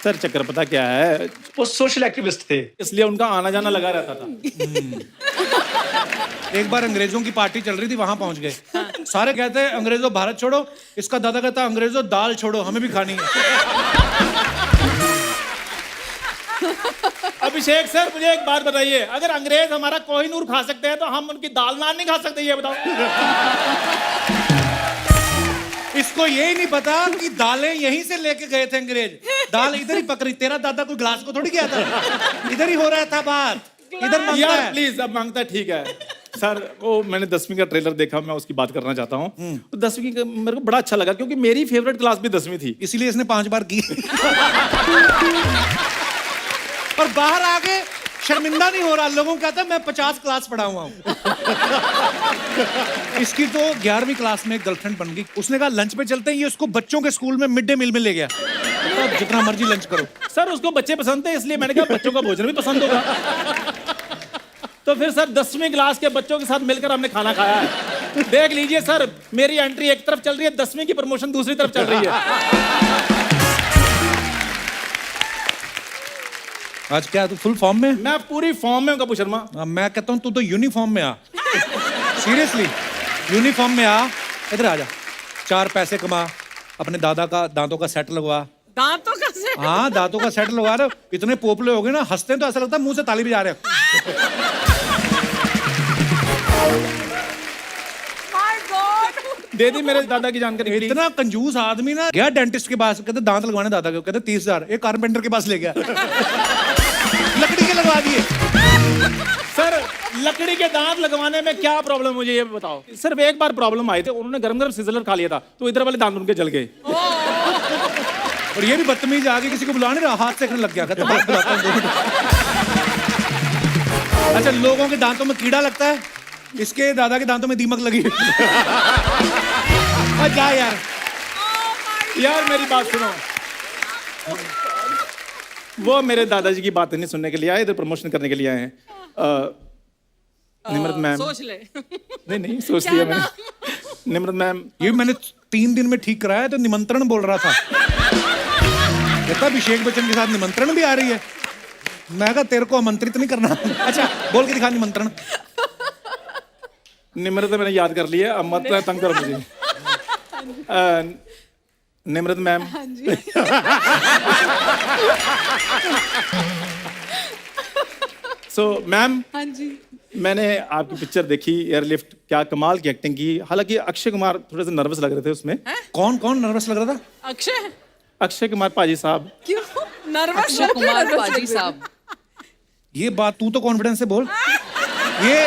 सर चक्कर पता क्या है, वो सोशल एक्टिविस्ट थे, इसलिए उनका आना जाना लगा रहता था। एक बार अंग्रेजों की पार्टी चल रही थी, वहां पहुंच गए। सारे कहते हैं अंग्रेजों भारत छोड़ो, इसका दादा कहता अंग्रेजों दाल छोड़ो, हमें भी खानी है। अभिषेक सर, मुझे एक बात बताइए, अगर अंग्रेज हमारा कोहिनूर खा सकते हैं तो हम उनकी दाल नान नहीं खा सकते, ये बताओ। इसको यही नहीं पता कि दालें यहीं से लेके गए थे अंग्रेज, दाल इधर ही पक रही। तेरा दादा कोई ग्लास को थोड़ी गया था, इधर ही हो रहा था बात, इधर मांगता यार है। प्लीज, अब मांगता है, ठीक है सर। वो मैंने 10वीं का ट्रेलर देखा, मैं उसकी बात करना चाहता हूँ। तो 10वीं का मेरे को बड़ा अच्छा लगा, क्योंकि मेरी फेवरेट क्लास भी 10वीं थी, इसीलिए इसने 5 बार की। और बाहर आके शर्मिंदा नहीं हो रहा, लोगों को कहता मैं 50 क्लास पढ़ा हुआ हूँ। इसकी तो 11वीं क्लास में गर्लफ्रेंड बन गई। उसने कहा लंच पे चलते हैं, ये उसको बच्चों के स्कूल में मिड डे मील में ले गया। तो जितना मर्जी लंच करो। सर उसको बच्चे पसंद थे, इसलिए मैंने कहा बच्चों का भोजन भी पसंद होगा। तो फिर सर 10वीं क्लास के बच्चों के साथ मिलकर हमने खाना खाया है। देख लीजिए सर, मेरी एंट्री एक तरफ चल रही है, 10वीं की प्रमोशन दूसरी तरफ चल रही है। आज क्या तू फुल फॉर्म में? मैं पूरी फॉर्म में हूं कपूर शर्मा। मैं कहता हूँ तू तो यूनिफॉर्म में आ। सीरियसली यूनिफॉर्म में आ, इधर आ जा, 4 पैसे कमा, अपने दादा का दांतों का सेट लगवा। दांतों का सेट? हाँ दांतों का सेट लगवा रहे हो, इतने पोपले हो गए ना, हंसते हैं तो ऐसा लगता है मुंह से ताली बजा रहे हो। दे दी मेरे दादा की जानकारी। इतना कंजूस आदमी ना गया डेंटिस्ट के पास, कहते दांत लगवाने दादा के, कहते 30,000। एक कारपेंटर के पास ले गया, लकड़ी के लगवा दिए। सर लकड़ी के दांत लगवाने में क्या प्रॉब्लम, मुझे ये बताओ। सिर्फ एक बार प्रॉब्लम आई थी, उन्होंने गरम गरम सिजलर खा लिया था, तो इधर वाले दांत उनके जल गए। और ये भी बदतमीज आगे किसी को बुला नहीं रहा, हाथ सेकने लग गया, कहता बात बुलाता हूं। अच्छा, लोगों के दांतों में कीड़ा लगता है, इसके दादा के दांतों में दीमक लगी। जा यार, यार मेरी बात सुनो, वो मेरे दादाजी की बात नहीं सुनने के लिए आए, इधर प्रमोशन करने के लिए आए हैं। निमृत मैम, सोच ले। नहीं सोच लिया मैंने। निमृत मैम, ये मैंने 3 दिन में ठीक कराया, तो निमंत्रण बोल रहा था। कहता अभिषेक बच्चन के साथ निमंत्रण भी आ रही है। मैं कहा तेरे को आमंत्रित नहीं करना। अच्छा बोल के दिखा निमंत्रण। निमृत मैंने याद कर लिया, अब मत तंग करो मुझे। निमृत मैम, हाँ जी। सो मैम, हाँ जी। मैंने आपकी पिक्चर देखी एयरलिफ्ट, क्या कमाल की एक्टिंग की। हालांकि अक्षय कुमार थोड़े से नर्वस लग रहे थे उसमें। कौन कौन नर्वस लग रहा था? अक्षय अक्षय कुमार पाजी साहब। क्यों नर्वस? अक्षय कुमार पाजी साहब। ये बात तू तो कॉन्फिडेंस से बोल। ये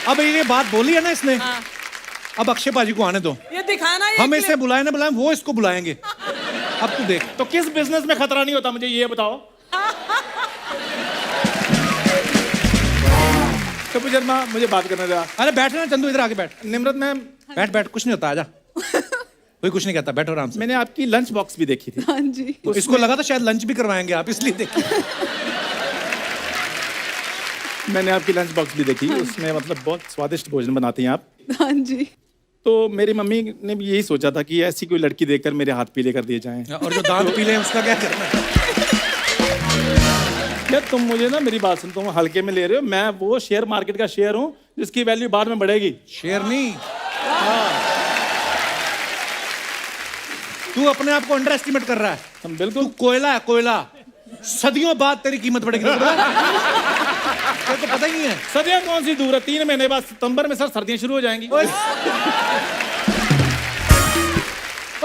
अब ये बात बोली है ना इसने, अब अक्षय पाजी को आने दो। ये दिखाना, ये हम clip- इसे बुलाए ना बुलाए, वो इसको बुलाएंगे। अब तू देख। तो किस बिजनेस में खतरा नहीं होता, मुझे ये बताओ। कपिल शर्मा, मुझे बात करने दो। अरे बैठ ना चंदू, इधर आके बैठ। निमृत मैम, बैठ बैठ, कुछ नहीं होता, आजा। कोई कुछ नहीं कहता, बैठो आराम से। मैंने आपकी लंच बॉक्स भी देखी थी। हाँ जी। इसको लगा था शायद लंच भी करवाएंगे आप, इसलिए देखिए। मैंने आपकी लंच बॉक्स भी देखी, उसमें मतलब बहुत स्वादिष्ट भोजन बनाती हैं आप। हाँ जी। तो मेरी मम्मी ने भी यही सोचा था कि ऐसी कोई लड़की देखकर मेरे हाथ पीले कर दिए जाएं। और जो दांत पीले हैं उसका क्या करना है? यार तुम मुझे ना, मेरी बात सुन, तुम हल्के में ले रहे हो। मैं वो शेयर मार्केट का शेयर हूँ जिसकी वैल्यू बाद में बढ़ेगी। शेर नहीं, तू अपने आप को अंडर एस्टिमेट कर रहा है। हम तू बिल्कुल। कोयला है, कोयला। सदियों बाद तेरी कीमत बढ़ेगी, तेरे को पता ही नहीं है। सदियां कौन सी दूर है, 3 महीने बाद सितंबर में सर सर्दियां शुरू हो जाएंगी। ओए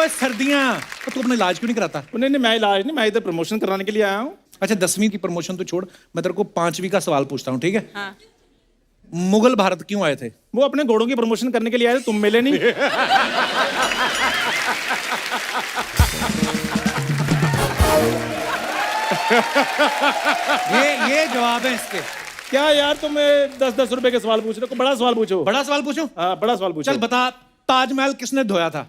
सर्दियां, तो तू अपना इलाज क्यों नहीं कराता? नहीं नहीं, मैं इलाज नहीं, मैं इधर प्रमोशन कराने के लिए आया हूँ। अच्छा 10वीं की प्रमोशन तो छोड़, मैं तेरे को 5वीं का सवाल पूछता हूँ, ठीक है? हाँ। मुगल भारत क्यों आए थे? वो अपने घोड़ों की प्रमोशन करने के लिए आए थे, तुम मिले नहीं। ये जवाब है इसके। क्या यार, तुम 10-10 रुपए के सवाल पूछ रहे हो, बड़ा सवाल पूछो। बड़ा सवाल पूछूं? हाँ, बड़ा सवाल पूछो। चल बता, ताजमहल किसने धोया था?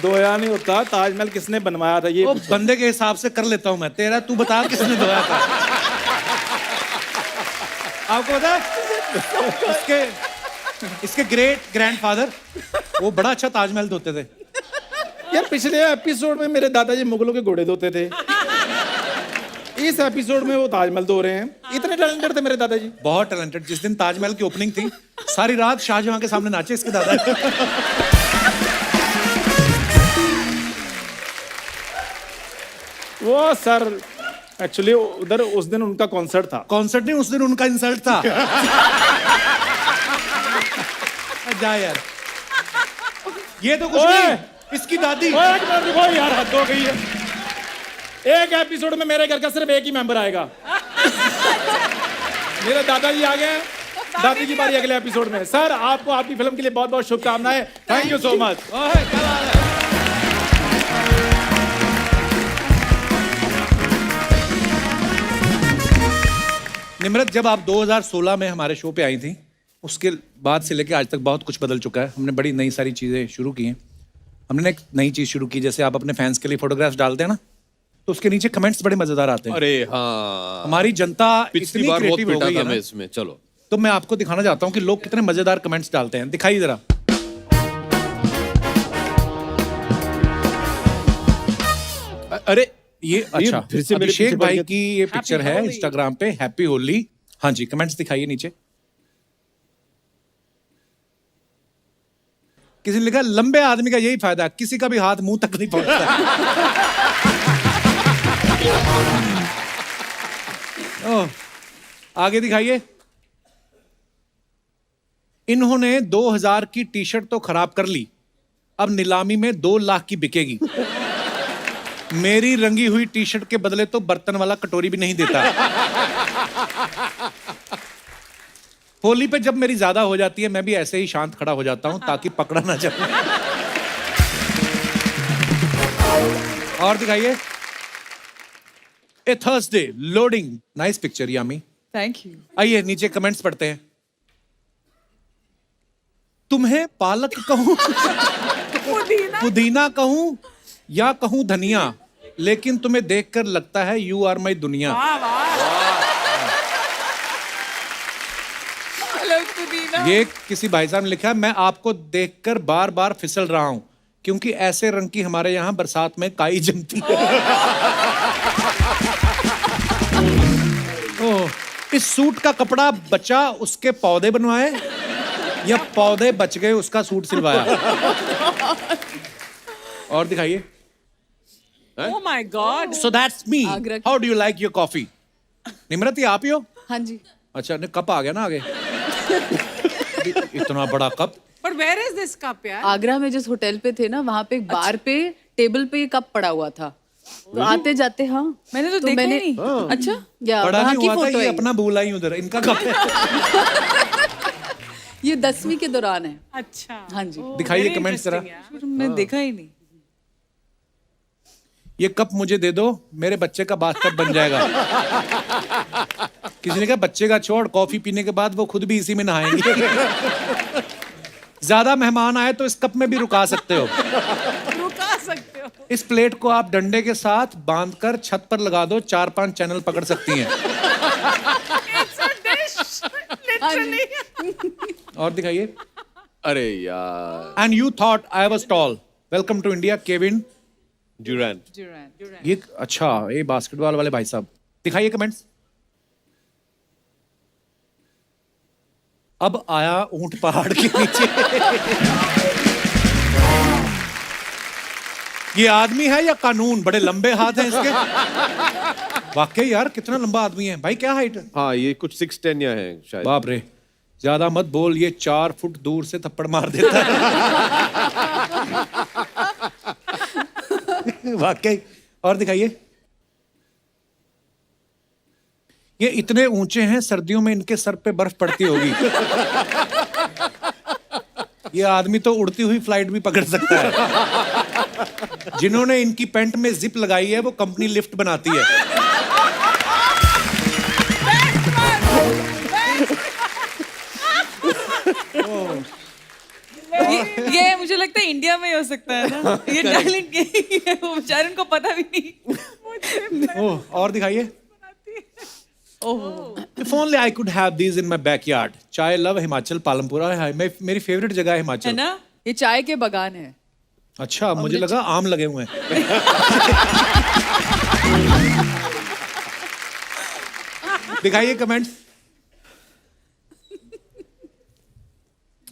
धोया नहीं होता, ताजमहल किसने बनवाया था ये वो पूछो। बंदे के हिसाब से कर लेता हूं मैं, तेरा तू बता किसने धोया था? आपको पता है? इसके ग्रेट ग्रैंडफादर वो बड़ा अच्छा ताजमहल धोते थे। यार पिछले एपिसोड में मेरे दादाजी मुगलों के घोड़े धोते थे, इस एपिसोड में वो ताजमहल धो रहे हैं। इतने टैलेंटेड थे मेरे दादाजी। बहुत टैलेंटेड। जिस दिन ताजमहल की ओपनिंग थी, सारी रात शाहजहां के सामने नाचे इसके दादा। वो सर एक्चुअली उधर उस दिन उनका कॉन्सर्ट था। कॉन्सर्ट नहीं, उस दिन उनका इंसल्ट था। जा यार, ये तो कुछ ओए! नहीं, इसकी दादी। ओए, एक मिनट रुको यार, हद हो गई है। एक एपिसोड में मेरे घर का सिर्फ एक ही मेंबर आएगा। मेरे दादाजी आ गए, दादी की बारी अगले एपिसोड में। सर आपको आपकी फिल्म के लिए बहुत बहुत शुभकामनाएं। Thank you so much. ओए, क्या बात है? निम्रत, जब आप 2016 में हमारे शो पे आई थी, उसके बाद से लेके आज तक बहुत कुछ बदल चुका है। हमने बड़ी नई सारी चीज़ें शुरू की हैं। हमने एक नई चीज़ शुरू की, जैसे आप अपने फैंस के लिए फोटोग्राफ्स डालते हैं ना, तो उसके नीचे कमेंट्स बड़े मजेदार आते हैं। अरे हाँ, हमारी जनता पिछली इतनी बार बहुत क्रिएटिव हो पिटा गई था है मैं ना, इसमें। चलो तो मैं आपको दिखाना चाहता हूँ कि लोग कितने मजेदार कमेंट्स डालते हैं। दिखाइए जरा। अरे ये अच्छा, फिर से मेरे अभिषेक पीछे पड़ भाई गया। की ये पिक्चर है इंस्टाग्राम पे, हैप्पी होली। हाँ जी, कमेंट्स दिखाइए नीचे। किसी ने लिखा, लंबे आदमी का यही फायदा, किसी का भी हाथ मुंह तक नहीं पहुंचता। ओह, आगे दिखाइए। इन्होंने 2000 की टी शर्ट तो खराब कर ली, अब नीलामी में 2 लाख की बिकेगी। मेरी रंगी हुई टी शर्ट के बदले तो बर्तन वाला कटोरी भी नहीं देता। होली पे जब मेरी ज्यादा हो जाती है, मैं भी ऐसे ही शांत खड़ा हो जाता हूं ताकि पकड़ा ना जाए। और दिखाइए। A Thursday loading, nice picture Yami. Thank you. आइए नीचे कमेंट्स पढ़ते हैं। तुम्हें पालक कहूं, पुदीना कहूं या कहूं धनिया, लेकिन तुम्हें देखकर लगता है यू आर माई दुनिया। ये किसी भाई साहब ने लिखा है, मैं आपको देखकर बार बार फिसल रहा हूं क्योंकि ऐसे रंग की हमारे यहां बरसात में काई जमती है। ओह, इस सूट का कपड़ा बचा उसके पौधे बनवाए, ये पौधे बच गए, उसका सूट सिलवाया। और दिखाइए। Oh my God. So that's me. Agra की- How do you like your coffee? Nimrat, ये आप ही हो? हाँ जी। अच्छा, ने कप आ गया ना आगे। इतना बड़ा cup. But where is this cup, यार? आगरा में जिस होटल पे थे ना, वहाँ पे एक बार पे टेबल पे ये कप पड़ा हुआ था। तो आते जाते हाँ मैंने तो देखा ही नहीं। अच्छा या बड़ा वहाँ नहीं की हुआ था, फोटो ये है। अपना भूला ही उधर, इनका कप है। ये 10वीं के दौरान है। अच्छा। हाँ जी। दिखाइए Very कमेंट्स जरा। interesting, यार। मैं देखा ही नहीं। ये कप मुझे दे दो, मेरे बच्चे का बाथटब बन जाएगा। किसी ने कहा बच्चे का छोड़, कॉफी पीने के बाद वो खुद भी इसी में नहाएंगे। ज्यादा मेहमान आए तो इस कप में भी रुका सकते हो। रुका सकते हो। इस प्लेट को आप डंडे के साथ बांधकर छत पर लगा दो, 4-5 चैनल पकड़ सकती हैं। It's a dish. Literally. और दिखाइए। अरे यार, and you thought I was tall. Welcome to India, Kevin Durant. ये अच्छा, ये बास्केटबॉल वाले भाई साहब। दिखाइए कमेंट्स। अब आया ऊंट पहाड़ के नीचे। ये आदमी है या कानून? बड़े लंबे हाथ हैं इसके। वाकई यार, कितना लंबा आदमी है भाई। क्या हाइट है? हाँ, ये कुछ 6'10" या है शायद। बाप रे, ज्यादा मत बोल, ये 4 फुट दूर से थप्पड़ मार देता है। वाकई। और दिखाइए। ये इतने ऊंचे हैं, सर्दियों में इनके सर पे बर्फ पड़ती होगी। ये आदमी तो उड़ती हुई फ्लाइट भी पकड़ सकता है। जिन्होंने इनकी पैंट में जिप लगाई है वो कंपनी लिफ्ट बनाती है। ये मुझे लगता है इंडिया में ही हो सकता है ना। ये टैलेंट यही है, वो बेचारे उनको पता भी नहीं। ओह, और दिखाइए। If only I could have these in my backyard. चाय लव हिमाचल पालमपुर। हाय, मेरी फेवरेट जगह है है हिमाचल। ना? ये चाय के बागान है। अच्छा, मुझे लगा आम लगे हुए हैं। दिखाइए कमेंट्स।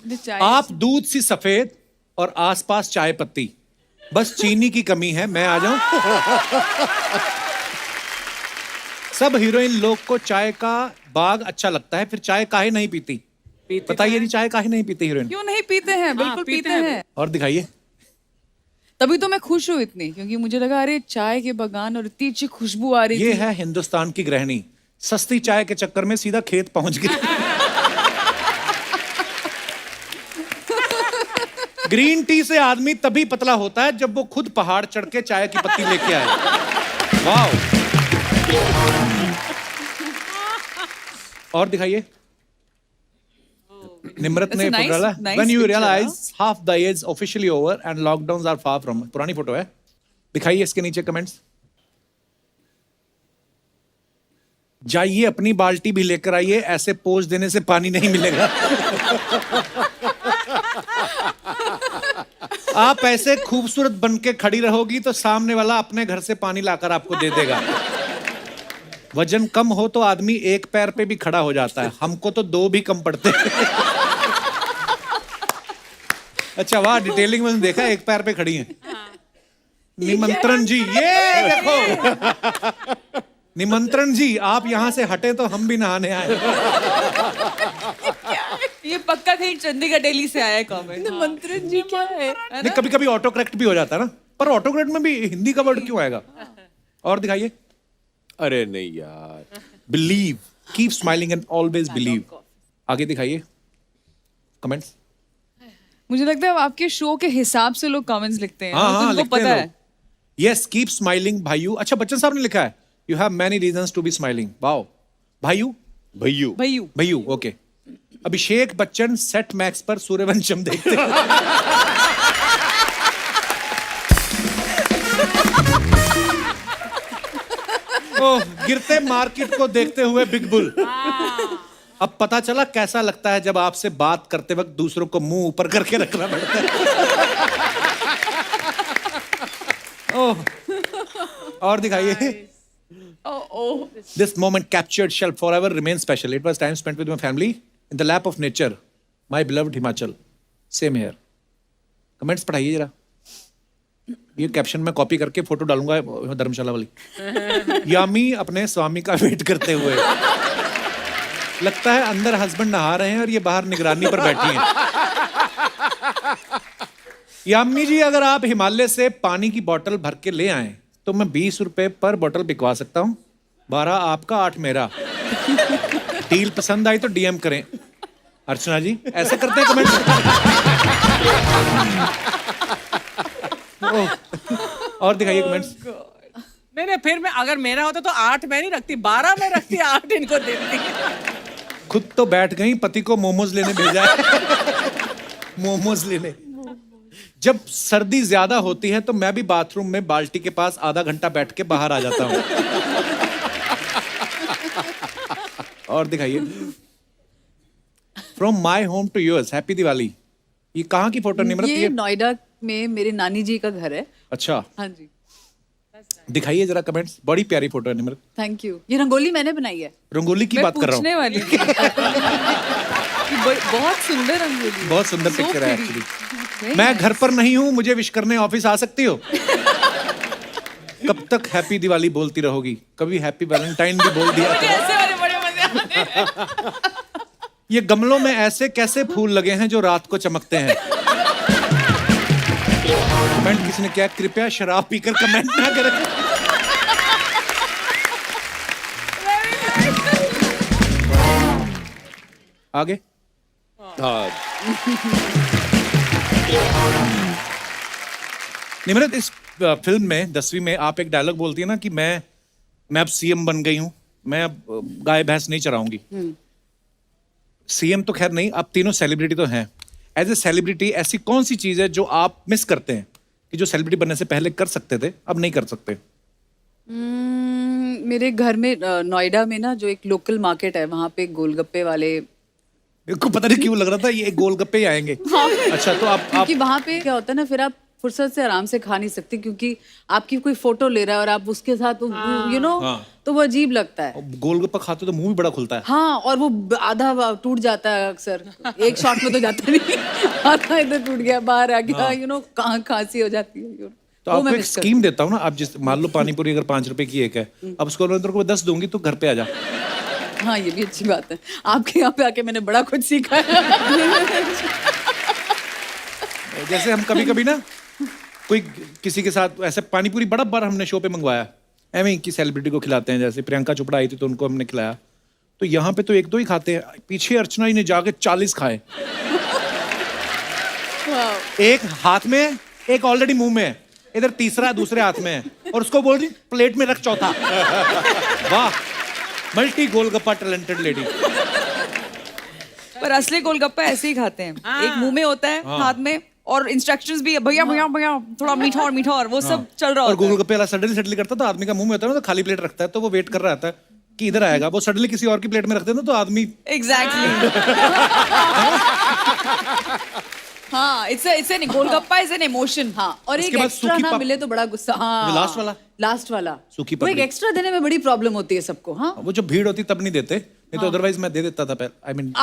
ये चाय आप दूध सी सफेद और आसपास चाय पत्ती, बस चीनी की कमी है। मैं आ जाऊं? सब हीरोइन लोग को चाय का बाग अच्छा लगता है, फिर चाय काहे नहीं पीती? बताइए जी, चाय काहे नहीं पीती हीरोइन? क्यों नहीं पीते हैं? बिल्कुल पीते पीते हैं। हैं। और दिखाइए। तभी तो मैं खुश हूँ इतनी, क्योंकि मुझे लगा अरे चाय के बागान और इतनी अच्छी खुशबू आ रही ये थी। है हिंदुस्तान की गृहिणी, सस्ती चाय के चक्कर में सीधा खेत पहुंच गई। ग्रीन टी से आदमी तभी पतला होता है जब वो खुद पहाड़ चढ़ के चाय की पत्ती लेके आए। वाह। और दिखाइए। निम्रत ने That's a nice- डाला। nice When you picture, realize half the year is officially over and lockdowns are far from। पुरानी फोटो है। दिखाइए इसके नीचे कमेंट्स। जाइए अपनी बाल्टी भी लेकर आइए, ऐसे पोज देने से पानी नहीं मिलेगा। आप ऐसे खूबसूरत बन के खड़ी रहोगी तो सामने वाला अपने घर से पानी लाकर आपको दे देगा। वजन कम हो तो आदमी एक पैर पे भी खड़ा हो जाता है, हमको तो 2 भी कम पड़ते हैं। अच्छा वाह, डिटेलिंग में देखा, एक पैर पे खड़ी हैं। निमंत्रण जी, ये देखो। निमंत्रण जी, आप यहाँ से हटे तो हम भी नहाने आए। ये पक्का कहीं चंडीगढ़ दिल्ली से आया है कमेंट। मंत्रन जी क्या है? नहीं, कभी कभी ऑटो करेक्ट भी हो जाता है ना, पर ऑटो करेक्ट में भी हिंदी का वर्ड क्यों आएगा? और दिखाइए। अरे नहीं यार। Believe, keep smiling and always believe. आगे दिखाइए कमेंट्स। मुझे लगता है आपके शो के हिसाब से लोग कमेंट्स लिखते हैं। हाँ और हाँ, तुमको लिखते पता हैं है। लोग। यस, कीप स्माइलिंग भाईयू। अच्छा, बच्चन साहब ने लिखा है, you have many reasons to be smiling. Wow. भाईयू, भैयू। भैयू। भैयू, okay. Abhishek Bachchan Set Max पर सूर्यवंशम देखते हैं। ओह, गिरते मार्केट को देखते हुए बिग बुल। अब पता चला कैसा लगता है जब आपसे बात करते वक्त दूसरों को मुंह ऊपर करके रखना पड़ता है। ओह, और दिखाइए। This moment captured shall forever remain special. It was time spent with my family in the lap of nature, my beloved Himachal, same here. Comments पढ़ाइए जरा, ये कैप्शन मैं कॉपी करके फोटो डालूंगा धर्मशाला वाली। यामी अपने स्वामी का वेट करते हुए, लगता है अंदर हस्बैंड नहा रहे हैं और ये बाहर निगरानी पर बैठी हैं। यामी जी, अगर आप हिमालय से पानी की बोतल भर के ले आए तो मैं 20 रुपए पर बोतल बिकवा सकता हूँ, 12 आपका 8 मेरा। डील पसंद आई तो डीएम करें। अर्चना जी ऐसे करते हैं कमेंट। और दिखाइए कमेंट्स। नहीं, फिर मैं अगर मेरा होता तो 8 मैं नहीं रखती, 12 मैं रखती, 8 इनको देती। खुद तो बैठ गई, पति को मोमोज लेने भेजा है। मोमोज लेने। जब सर्दी ज्यादा होती है तो मैं भी बाथरूम में बाल्टी के पास आधा घंटा बैठ के बाहर आ जाता हूँ। और दिखाइए। From my home to yours, happy Diwali. ये कहाँ की फोटो निम्रत? ये नोएडा में मेरे नानी जी का घर है। अच्छा, हाँ जी, दिखाइए जरा कमेंट्स। बड़ी प्यारी फोटो है निम्रत। Thank you. ये रंगोली मैंने बनाई है। रंगोली की मैं बात कर रहा पूछने हूँ। वाली थी। कि बहुत सुंदर रंगोली, बहुत सुंदर So पिक्चर है pretty. एक्चुअली। मैं घर पर नहीं हूँ, मुझे विश करने ऑफिस आ सकती हो? कब तक हैप्पी दिवाली बोलती रहोगी? कभी हैप्पी वैलेंटाइन भी बोल दिया करो। ऐसे वाले बड़े मजे आते हैं। ये गमलों में ऐसे कैसे फूल लगे हैं जो रात को चमकते हैं? कमेंट किसी ने क्या, कृपया शराब पीकर कमेंट ना करें। आगे। हाँ, निम्रत, इस फिल्म में 10वीं में आप एक डायलॉग बोलती है ना कि मैं अब सीएम बन गई हूं, मैं अब गाय भैंस नहीं चराऊंगी। सीएम तो खैर नहीं, आप तीनों सेलिब्रिटी तो हैं। एज ए सेलिब्रिटी ऐसी कौन सी चीज है जो आप मिस करते हैं कि जो सेलिब्रिटी बनने से पहले कर सकते थे, अब नहीं कर सकते? मेरे घर में नोएडा में ना जो एक लोकल मार्केट है, वहाँ पे गोलगप्पे वाले। मेरे को पता नहीं क्यों लग रहा था ये गोलगप्पे ही आएंगे। अच्छा, तो आप क्योंकि वहाँ पे क्या होता है ना, फिर आप फुर्सत से आराम से खा नहीं सकते, क्योंकि आपकी कोई फोटो ले रहा है और आप उसके साथ यू नो, तो वो अजीब लगता है। गोलगप्पा खाते तो मुंह भी बड़ा खुलता है। हाँ, और वो आधा टूट जाता है अक्सर, एक शॉट में तो जाता नहीं। आधा इधर टूट गया, बाहर आ गया, यू नो, कहाँ खांसी हो जाती है। तो आपको एक स्कीम देता हूँ ना, आप जिस मान लो पानीपुरी अगर 5 रुपए की एक है, अब उसको अंदर को 10 दूंगी तो घर पे आ जा। हाँ, ये भी अच्छी बात है। आपके यहाँ पे आके मैंने बड़ा कुछ सीखा है। जैसे हम कभी कभी ना कोई किसी के साथ ऐसे पानीपुरी बड़ा बार हमने शो पे मंगवाया, एवं ही की सेलिब्रिटी को खिलाते हैं। जैसे प्रियंका चोपड़ा आई थी तो उनको हमने खिलाया, तो यहाँ पे तो 1-2 ही खाते हैं, पीछे अर्चना जी ने जाके 40 खाए। एक हाथ में है, एक ऑलरेडी मुंह में है, इधर तीसरा दूसरे हाथ में है, और उसको बोल रही प्लेट में रख चौथा। वाह, मल्टी गोलगप्पा टैलेंटेड लेडी। पर असली गोलगप्पा ऐसे ही खाते हैं, एक मुंह में होता है, हाथ में, और इंस्ट्रक्शंस भी भैया भैया भैया थोड़ा मीठा और वो सब चल रहा और होता है। गोलगप्पे वाला सडनली करता तो आदमी का मुंह में होता है ना, तो खाली प्लेट रखता है, तो वो वेट कर रहा था कि इधर आएगा, वो सडनली किसी और की प्लेट में रखते हैं ना, तो आदमी एग्जैक्टली। हाँ, it's an golgappa is an emotion. हाँ, और एक उसके बाद एक्स्ट्रा सूखी ना पप- मिले तो बड़ा गुस्सा। हाँ, जो लास्ट वाला? सूखी पपड़ी। वो एक एक्स्ट्रा देने में बड़ी प्रॉब्लम होती है सबको। हाँ, वो जो भीड़ होती तब नहीं देते, नहीं तो अदरवाइज मैं दे देता था पहले। आई मीन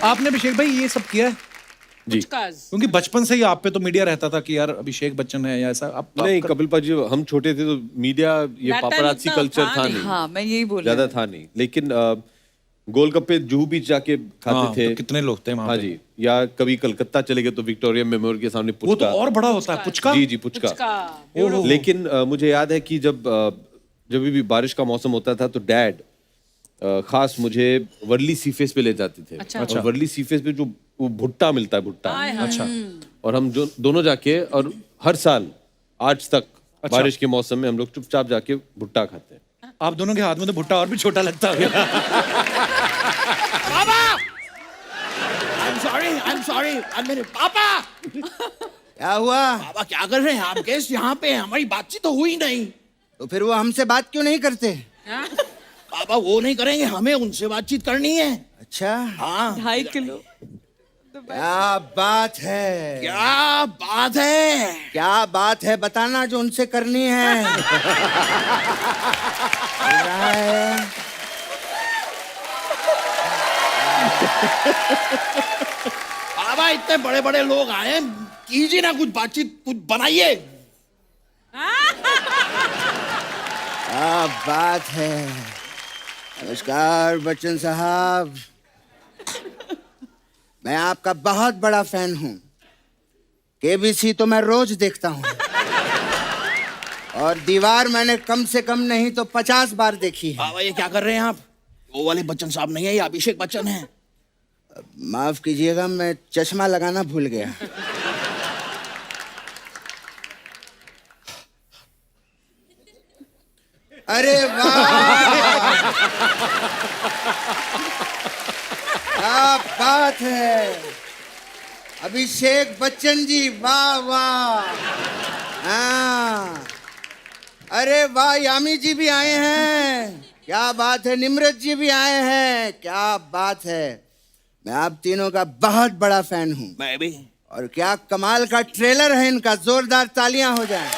आपने अभिषेक भाई ये सब किया है? जी। क्योंकि बचपन से ही आप पे तो मीडिया रहता था कि यार अभिषेक बच्चन है या ऐसा। आप नहीं, कपिल पाजी, हम छोटे थे तो मीडिया, ये That time पापराची इतना कल्चर था था नहीं। नहीं, हाँ, मैं यही बोल ज्यादा था नहीं। लेकिन गोलगप्पे जूहू बीच जाके खाते हाँ, थे। तो कितने लोग थे वहाँ हाँ पे? जी, या कभी कलकत्ता चले गए तो विक्टोरिया मेमोरियल के सामने वो तो पुचका। और बड़ा होता है पुचका। जी, पुचका। लेकिन मुझे याद है कि जब भी बारिश का मौसम होता था तो डैड खास मुझे वर्ली सीफेस पे ले जाते थे। और वर्ली सीफेस पे जो वो भुट्टा मिलता है, भुट्टा। अच्छा। और हम जो दोनों जाके, और हर साल आज तक बारिश के मौसम में हम लोग चुपचाप जाके भुट्टा खाते हैं। आप दोनों के हाथ में तो भुट्टा और भी छोटा लगता है। I'm sorry, मेरे पापा। क्या हुआ? पापा क्या कर रहे हैं आप? गेस्ट यहाँ पे हैं, हमारी बातचीत तो हुई नहीं। तो फिर वो हमसे बात क्यों नहीं करते? पापा वो नहीं करेंगे, हमें उनसे बातचीत करनी है। अच्छा, हाँ, 2.5 किलो। क्या बात है? क्या बात है? क्या बात है बताना जो उनसे करनी है। चल रहा है। बाबा इतने बड़े बड़े लोग आए हैं, कीजिए ना कुछ बातचीत, कुछ बनाइए। क्या बात है। नमस्कार बच्चन साहब, मैं आपका बहुत बड़ा फैन हूँ। केबीसी तो मैं रोज देखता हूँ और दीवार मैंने कम से कम नहीं तो 50 बार देखी है। बाबा ये क्या कर रहे हैं आप? वो वाले बच्चन साहब नहीं है, ये अभिषेक बच्चन है। माफ कीजिएगा, मैं चश्मा लगाना भूल गया। अरे वाह, क्या बात है अभिषेक बच्चन जी, वाह वाह। हाँ, अरे वाह, यामी जी भी आए हैं, क्या बात है। निम्रत जी भी आए हैं, क्या बात है। मैं आप तीनों का बहुत बड़ा फैन हूँ। मैं भी। और क्या कमाल का ट्रेलर है इनका, जोरदार तालियां हो जाएं।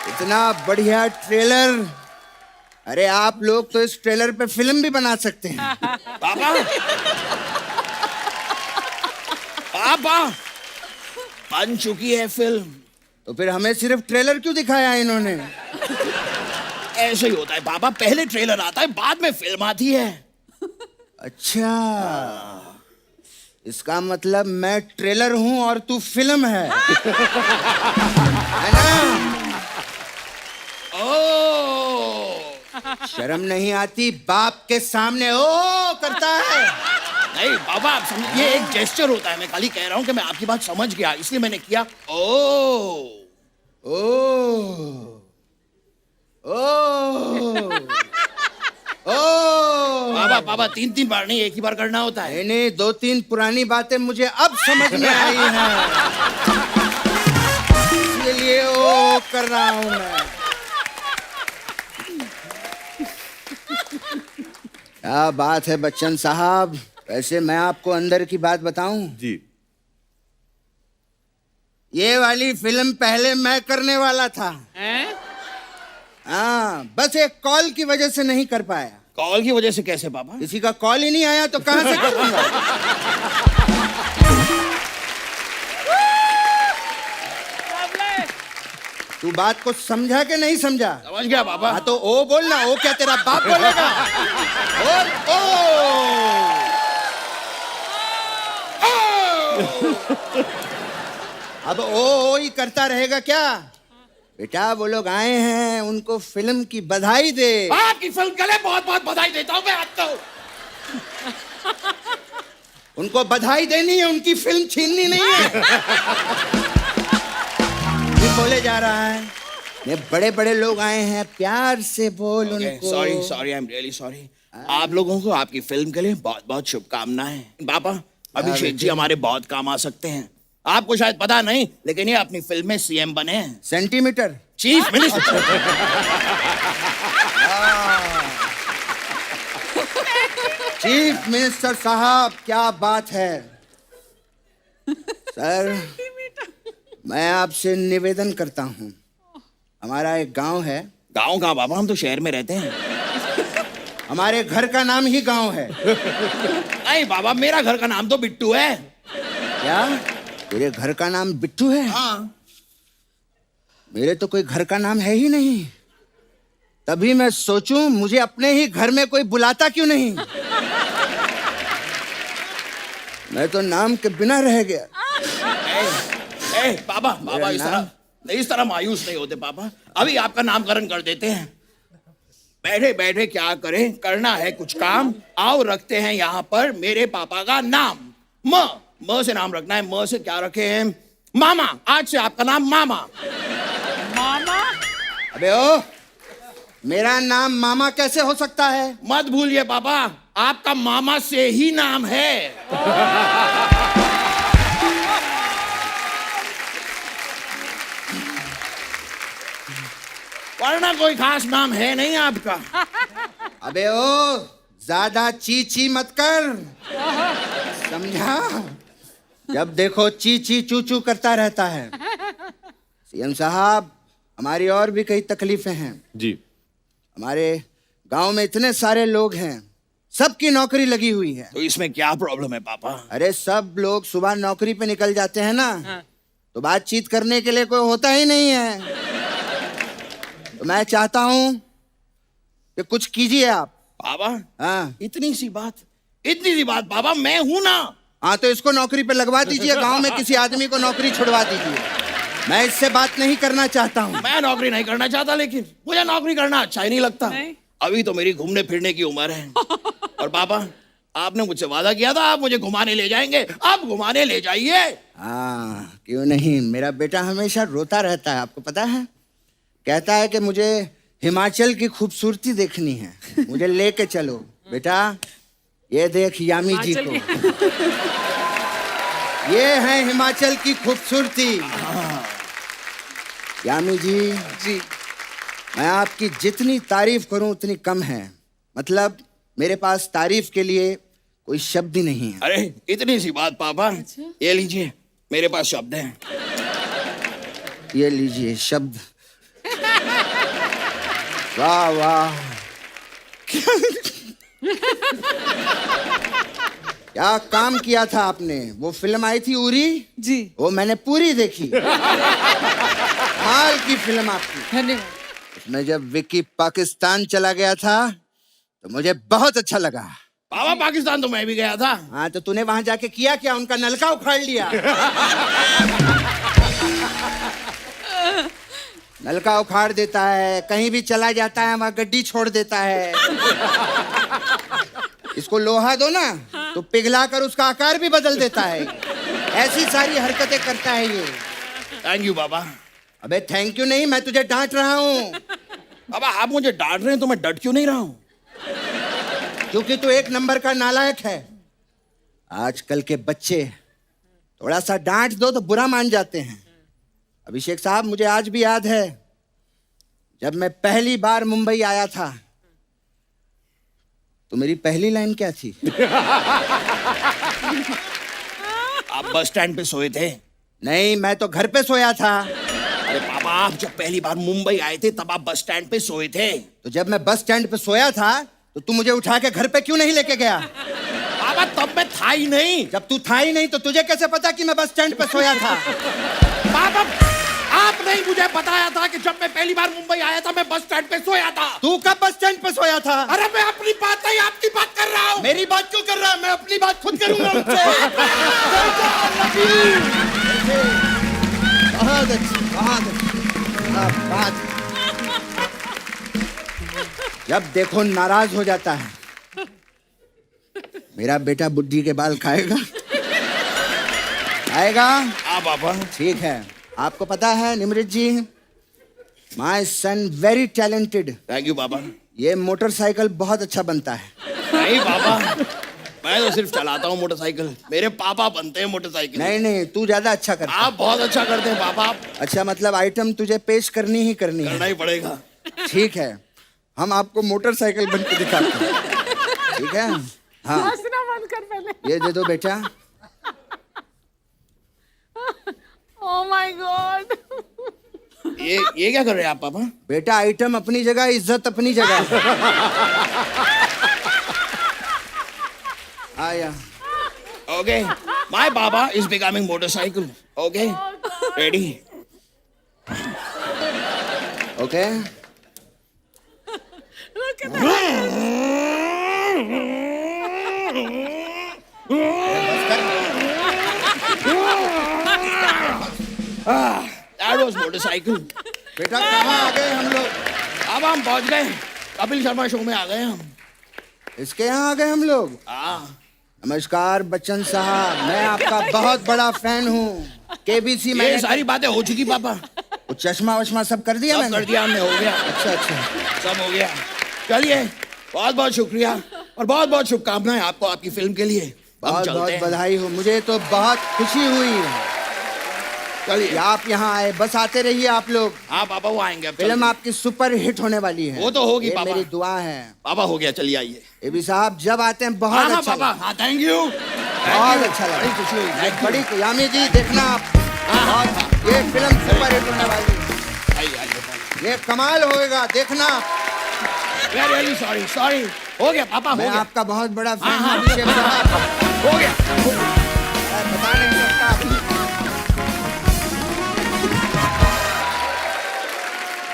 इतना बढ़िया ट्रेलर, अरे आप लोग तो इस ट्रेलर पे फिल्म भी बना सकते हैं। पापा पापा बन चुकी है फिल्म। तो फिर हमें सिर्फ ट्रेलर क्यों दिखाया इन्होंने? ऐसे ही होता है पापा, पहले ट्रेलर आता है बाद में फिल्म आती है। अच्छा, इसका मतलब मैं ट्रेलर हूं और तू फिल्म है ना? ओ शर्म नहीं आती बाप के सामने ओ करता है? नहीं बाबा, आप समझ, ये एक जेस्चर होता है। मैं खाली कह रहा हूँ कि मैं आपकी बात समझ गया, इसलिए मैंने किया ओ। ओ बाबा पापा 3-3 बार नहीं, एक ही बार करना होता है। नहीं, 2-3 पुरानी बातें मुझे अब समझ में आई हैं, इसलिए ओ कर रहा हूं मैं। क्या बात है बच्चन साहब। वैसे मैं आपको अंदर की बात बताऊं, जी। ये वाली फिल्म पहले मैं करने वाला था। हाँ, बस एक कॉल की वजह से नहीं कर पाया। कॉल की वजह से कैसे पापा? किसी का कॉल ही नहीं आया तो कहां से करूंगा? तू बात को समझा कि नहीं समझा? समझ गया पापा। हाँ तो ओ बोलना। ओ क्या तेरा बाप बोलेगा? बोल ओ। अब ओ ही करता रहेगा क्या? बेटा वो लोग आए हैं, उनको फिल्म की बधाई दे। आपकी फिल्म के लिए बहुत बहुत बधाई देता हूँ मैं आपको। उनको बधाई देनी है, उनकी फिल्म छीननी नहीं है। ये बोले जा रहा है, ये बड़े बड़े लोग आए हैं, प्यार से बोल उनको। Sorry sorry, I am really sorry. आप लोगों को आपकी फिल्म के लिए बहुत बहुत शुभकामनाएं। पापा अभिषेक जी हमारे बहुत काम आ सकते हैं। आपको शायद पता नहीं, लेकिन ये अपनी फिल्म में सीएम बने हैं। Centimetre chief minister. Chief minister साहब, क्या बात है। सर मैं आपसे निवेदन करता हूँ, हमारा एक गांव है। गाँव कहाँ बाबा, हम तो शहर में रहते हैं। हमारे घर का नाम ही गांव है। नहीं बाबा, मेरा घर का नाम तो बिट्टू है। क्या तेरे घर का नाम बिट्टू है? हाँ। मेरे तो कोई घर का नाम है ही नहीं। तभी मैं सोचूं मुझे अपने ही घर में कोई बुलाता क्यों नहीं। मैं तो नाम के बिना रह गया। बाबा बाबा इस तरह मायूस नहीं होते पापा। अभी आपका नामकरण कर देते हैं। बैठे बैठे क्या करें, करना है कुछ काम। आओ रखते हैं यहाँ पर मेरे पापा का नाम। म से नाम रखना है। म से क्या रखे हैं? मामा। आज से आपका नाम मामा। मामा? अबे ओ, मेरा नाम मामा कैसे हो सकता है? मत भूलिए पापा, आपका मामा से ही नाम है। वरना कोई खास नाम है नहीं आपका। अबे ओ, ज्यादा ची ची मत कर, समझा? जब देखो ची ची चू चू करता रहता है। सीएम साहब, हमारी और भी कई तकलीफें हैं। जी। हमारे गांव में इतने सारे लोग हैं, सबकी नौकरी लगी हुई है। तो इसमें क्या प्रॉब्लम है पापा? अरे सब लोग सुबह नौकरी पे निकल जाते हैं ना, तो बातचीत करने के लिए कोई होता ही नहीं है। तो मैं चाहता हूं कि कुछ कीजिए आप। पापा हाँ इतनी सी बात पापा, मैं हूं ना। हाँ, तो इसको नौकरी पे लगवा दीजिए, गांव में किसी आदमी को नौकरी छुड़वा दीजिए। मैं इससे बात नहीं करना चाहता हूँ। मैं नौकरी नहीं करना चाहता, लेकिन मुझे नौकरी करना अच्छा ही नहीं लगता। अभी तो मेरी घूमने फिरने की उम्र है। और पापा आपने मुझसे वादा किया था आप मुझे घुमाने ले जाएंगे, आप घुमाने ले जाइए। हाँ, क्यों नहीं। मेरा बेटा हमेशा रोता रहता है, आपको पता है। कहता है कि मुझे हिमाचल की खूबसूरती देखनी है, मुझे लेके चलो। बेटा ये देख यामी जी को, ये है हिमाचल की खूबसूरती। यामी जी, मैं आपकी जितनी तारीफ करूं उतनी कम है। मतलब मेरे पास तारीफ के लिए कोई शब्द ही नहीं है। अरे इतनी सी बात पापा, ये लीजिए मेरे पास शब्द हैं। ये लीजिए शब्द। वाह वाह, क्या काम किया था आपने। वो फिल्म आई थी उरी जी, वो मैंने पूरी देखी। हाल की फिल्म आपकी। धन्यवाद। उसमें जब विक्की पाकिस्तान चला गया था तो मुझे बहुत अच्छा लगा। पापा पाकिस्तान तो मैं भी गया था। हाँ, तो तूने वहां जाके किया क्या? उनका नलका उखाड़ लिया। नलका उखाड़ देता है, कहीं भी चला जाता है वहां गड्डी छोड़ देता है। इसको लोहा दो ना तो पिघला कर उसका आकार भी बदल देता है। ऐसी सारी हरकतें करता है ये। थैंक यू पापा। अबे थैंक यू नहीं, मैं तुझे डांट रहा हूँ। पापा आप मुझे डांट रहे हैं तो मैं डट क्यों नहीं रहा हूँ? क्योंकि तू एक नंबर का नालायक है। आजकल के बच्चे थोड़ा सा डांट दो तो बुरा मान जाते हैं। अभिषेक साहब, मुझे आज भी याद है जब मैं पहली बार मुंबई आया था तो मेरी पहली लाइन क्या थी? आप बस स्टैंड पे सोए थे? नहीं, मैं तो घर पे सोया था। अरे पापा आप जब पहली बार मुंबई आए थे तब आप बस स्टैंड पे सोए थे। तो जब मैं बस स्टैंड पे सोया था तो तू मुझे उठा के घर पे क्यों नहीं लेके गया? पापा तब मैं था ही नहीं। जब तू था ही नहीं तो तुझे कैसे पता कि मैं बस स्टैंड पे सोया था? पापा आपने ही मुझे बताया था कि जब मैं पहली बार मुंबई आया था मैं बस स्टैंड पे सोया था। तू कब बस स्टैंड पे सोया था? अरे मैं अपनी बात नहीं आपकी बात कर रहा हूँ। मेरी बात क्यों कर रहा है? मैं अपनी बात खुद करूंगा उनसे। बहुत अच्छी, बहुत अच्छी। क्या बात। जब देखो नाराज हो जाता है। मेरा बेटा बुद्धि के बाल खाएगा? खाएगा? हाँ पापा। ठीक है। आपको पता है Nimrat ji, my son very talented. Thank you पापा। ये मोटरसाइकिल बहुत अच्छा बनता है। नहीं पापा, मैं तो सिर्फ चलाता हूँ मोटरसाइकिल। मेरे पापा बनते हैं मोटरसाइकिल। नहीं नहीं, तू ज्यादा अच्छा करता है। आप बहुत अच्छा करते हैं पापा। अच्छा, मतलब आइटम तुझे पेश करनी ही करनी करना है। ही पड़ेगा। ठीक है, हम आपको मोटरसाइकिल बन के दिखाते हैं। ठीक है? हाँ, बंद कर पहले। ये दे दो बेटा। Oh my God. ये क्या कर रहे हैं आप पापा? बेटा आइटम अपनी जगह, इज्जत अपनी जगह। आया। Okay, my Baba is becoming motorcycle. Okay, ready? Okay. That was motorcycle. बेटा कहाँ आ गए हम लोग? अब हम पहुंच गए कपिल शर्मा शो में आ गए हम। इसके यहाँ आ गए हम लोग। हाँ नमस्कार बच्चन साहब, मैं आपका बहुत बड़ा फैन हूँ। केबीसी में ये सारी बातें हो चुकी पापा। वो चश्मा वश्मा सब कर दिया सब मैंने? कर दिया हमने, हो गया। अच्छा अच्छा। सब हो गया। चलिए बहुत बहुत शुक्रिया और बहुत बहुत शुभकामनाएं आपको आपकी फिल्म के लिए। हम बहुत चलते बहुत हैं। बधाई हो। मुझे तो बहुत खुशी हुई चलिए। कि आप यहाँ आए। बस आते रहिए आप लोग। हाँ पापा वो आएंगे। अब फिल्म चलते हैं। आपकी सुपर हिट होने वाली है। वो तो होगी ये पापा। मेरी दुआ है। पापा हो गया, चलिए आइए। एबी साहब जब आते हैं बहुत हाँ हाँ अच्छा पापा। लगता हाँ थैंक यू। है। बहुत अच्छा बड़ी लगा। खुशी हुई। Thank you। बड़ी यामी जी देखना आप, बहुत ये फिल्म सुपर हिट होने वाली है। आइए आइए। ये कमाल होएगा, देखना। We are really sorry sorry. हो गया पापा, हो मैं गया, आपका बहुत बड़ा फैन हाँ, हूं अभिषेक साहब। हो गया। मैं बता नहीं सकता अभी।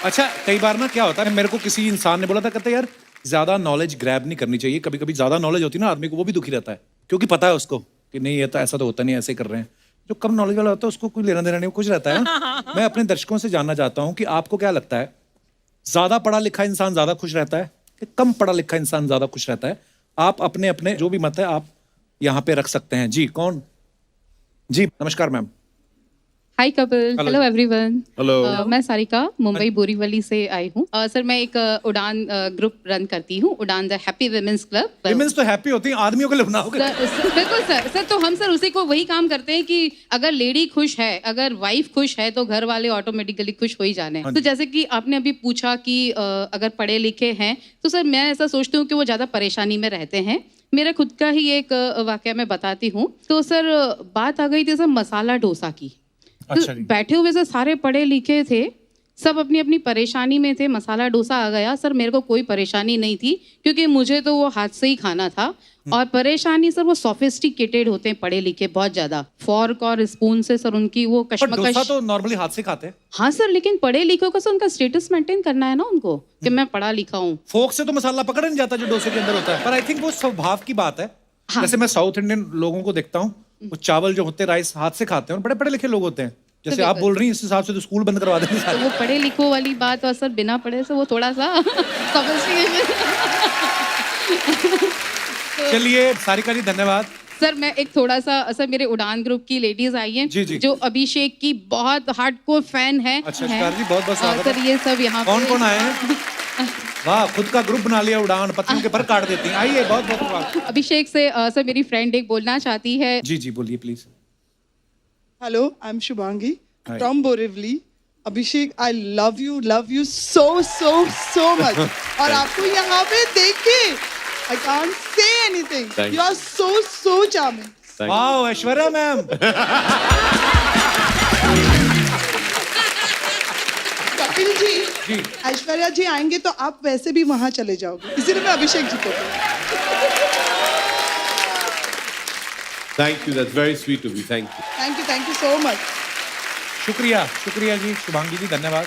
अच्छा, कई बार ना क्या होता है, मेरे को किसी इंसान ने बोला था, कहते यार ज्यादा नॉलेज ग्रैब नहीं करनी चाहिए, कभी कभी ज्यादा नॉलेज होती है ना आदमी को, वो भी दुखी रहता है, क्योंकि पता है उसको कि नहीं ये तो ऐसा तो होता नहीं, ऐसे कर रहे हैं। जो कम नॉलेज वाला होता है उसको कोई लेना देना नहीं, कुछ रहता है ना। मैं अपने दर्शकों से जानना चाहता हूँ कि आपको क्या लगता है, ज्यादा पढ़ा लिखा इंसान ज्यादा खुश रहता है कि कम पढ़ा लिखा इंसान ज्यादा खुश रहता है? आप अपने अपने जो भी मत है आप यहाँ पे रख सकते हैं। जी कौन? जी नमस्कार मैम। हाय कपिल, हेलो एवरीवन। हेलो। मैं सारिका मुंबई बोरीवली से आई हूँ। सर मैं एक उड़ान ग्रुप रन करती हूँ, उड़ान the happy women's club. Women's तो हैप्पी होती हैं, आदमियों को बनाओगे। बिल्कुल सर तो हम सर उसी को वही काम करते हैं कि अगर लेडी खुश है, अगर वाइफ खुश है तो घर वाले ऑटोमेटिकली खुश हो ही जाने हैं। तो जैसे कि आपने अभी पूछा कि अगर पढ़े लिखे हैं तो सर मैं ऐसा सोचती हूँ कि वो ज़्यादा परेशानी में रहते हैं। मेरा खुद का ही एक वाकया मैं बताती हूँ। तो सर बात आ गई थी सर मसाला डोसा की। अच्छा तो बैठे हुए से सारे पढ़े लिखे थे, सब अपनी अपनी परेशानी में थे। मसाला डोसा आ गया सर, मेरे को कोई परेशानी नहीं थी क्योंकि मुझे तो वो हाथ से ही खाना था। और परेशानी सर वो सोफिस्टिकेटेड होते हैं पढ़े लिखे बहुत ज्यादा, फॉर्क और स्पून से सर उनकी वो पर डोसा कश्मकश। तो नॉर्मली हाथ से खाते हैं। हाँ सर, लेकिन पढ़े लिखों का सर उनका स्टेटस मेंटेन करना है ना उनको कि मैं पढ़ा लिखा हूँ। फोक से तो मसाला पकड़ नहीं जाता जो डोसे के अंदर होता है, पर आई थिंक वो स्वभाव की बात है। जैसे मैं साउथ इंडियन लोगों को देखता हूँ, वो चावल जो होते हैं राइस हाथ से खाते हैं, और बड़े पढ़े लिखे लोग होते हैं। जैसे आप बोल रही हैं इस हिसाब से तो स्कूल बंद करवा देंगे तो सारे। वो पढ़े लिखों वाली बात और सर बिना पढ़े से वो थोड़ा सा sophistication। चलिए सारिका जी धन्यवाद। सर मैं एक थोड़ा सा, सर मेरे उड़ान ग्रुप की लेडीज आई हैं जी, जी। जो अभिषेक की बहुत हार्डकोर फैन है। अच्छा शिकार जी, बहुत बहुत स्वागत सर है। ये सब यहाँ कौन पे- कौन आए हैं? वाह, खुद का ग्रुप बना लिया उड़ान, पत्नियों के पर काट देती हैं। आइए, बहुत बहुत स्वागत। अभिषेक से सर मेरी फ्रेंड एक बोलना चाहती है। जी जी बोलिए please. Hello, I'm Shubhangi Hi. from Borivali. Abhishek, I love you so much. और आपको यहाँ पे देख के I can't say anything. Thank You are so charming. वाह ऐश्वर्या मैम। कपिल जी, जी। ऐश्वर्या जी आएंगे तो आप वैसे भी वहाँ चले जाओगे, इसीलिए मैं अभिषेक जी को Thank you. That's very sweet of you. Thank you. Thank you so much. शुक्रिया शुक्रिया जी, शुभांगी जी धन्यवाद।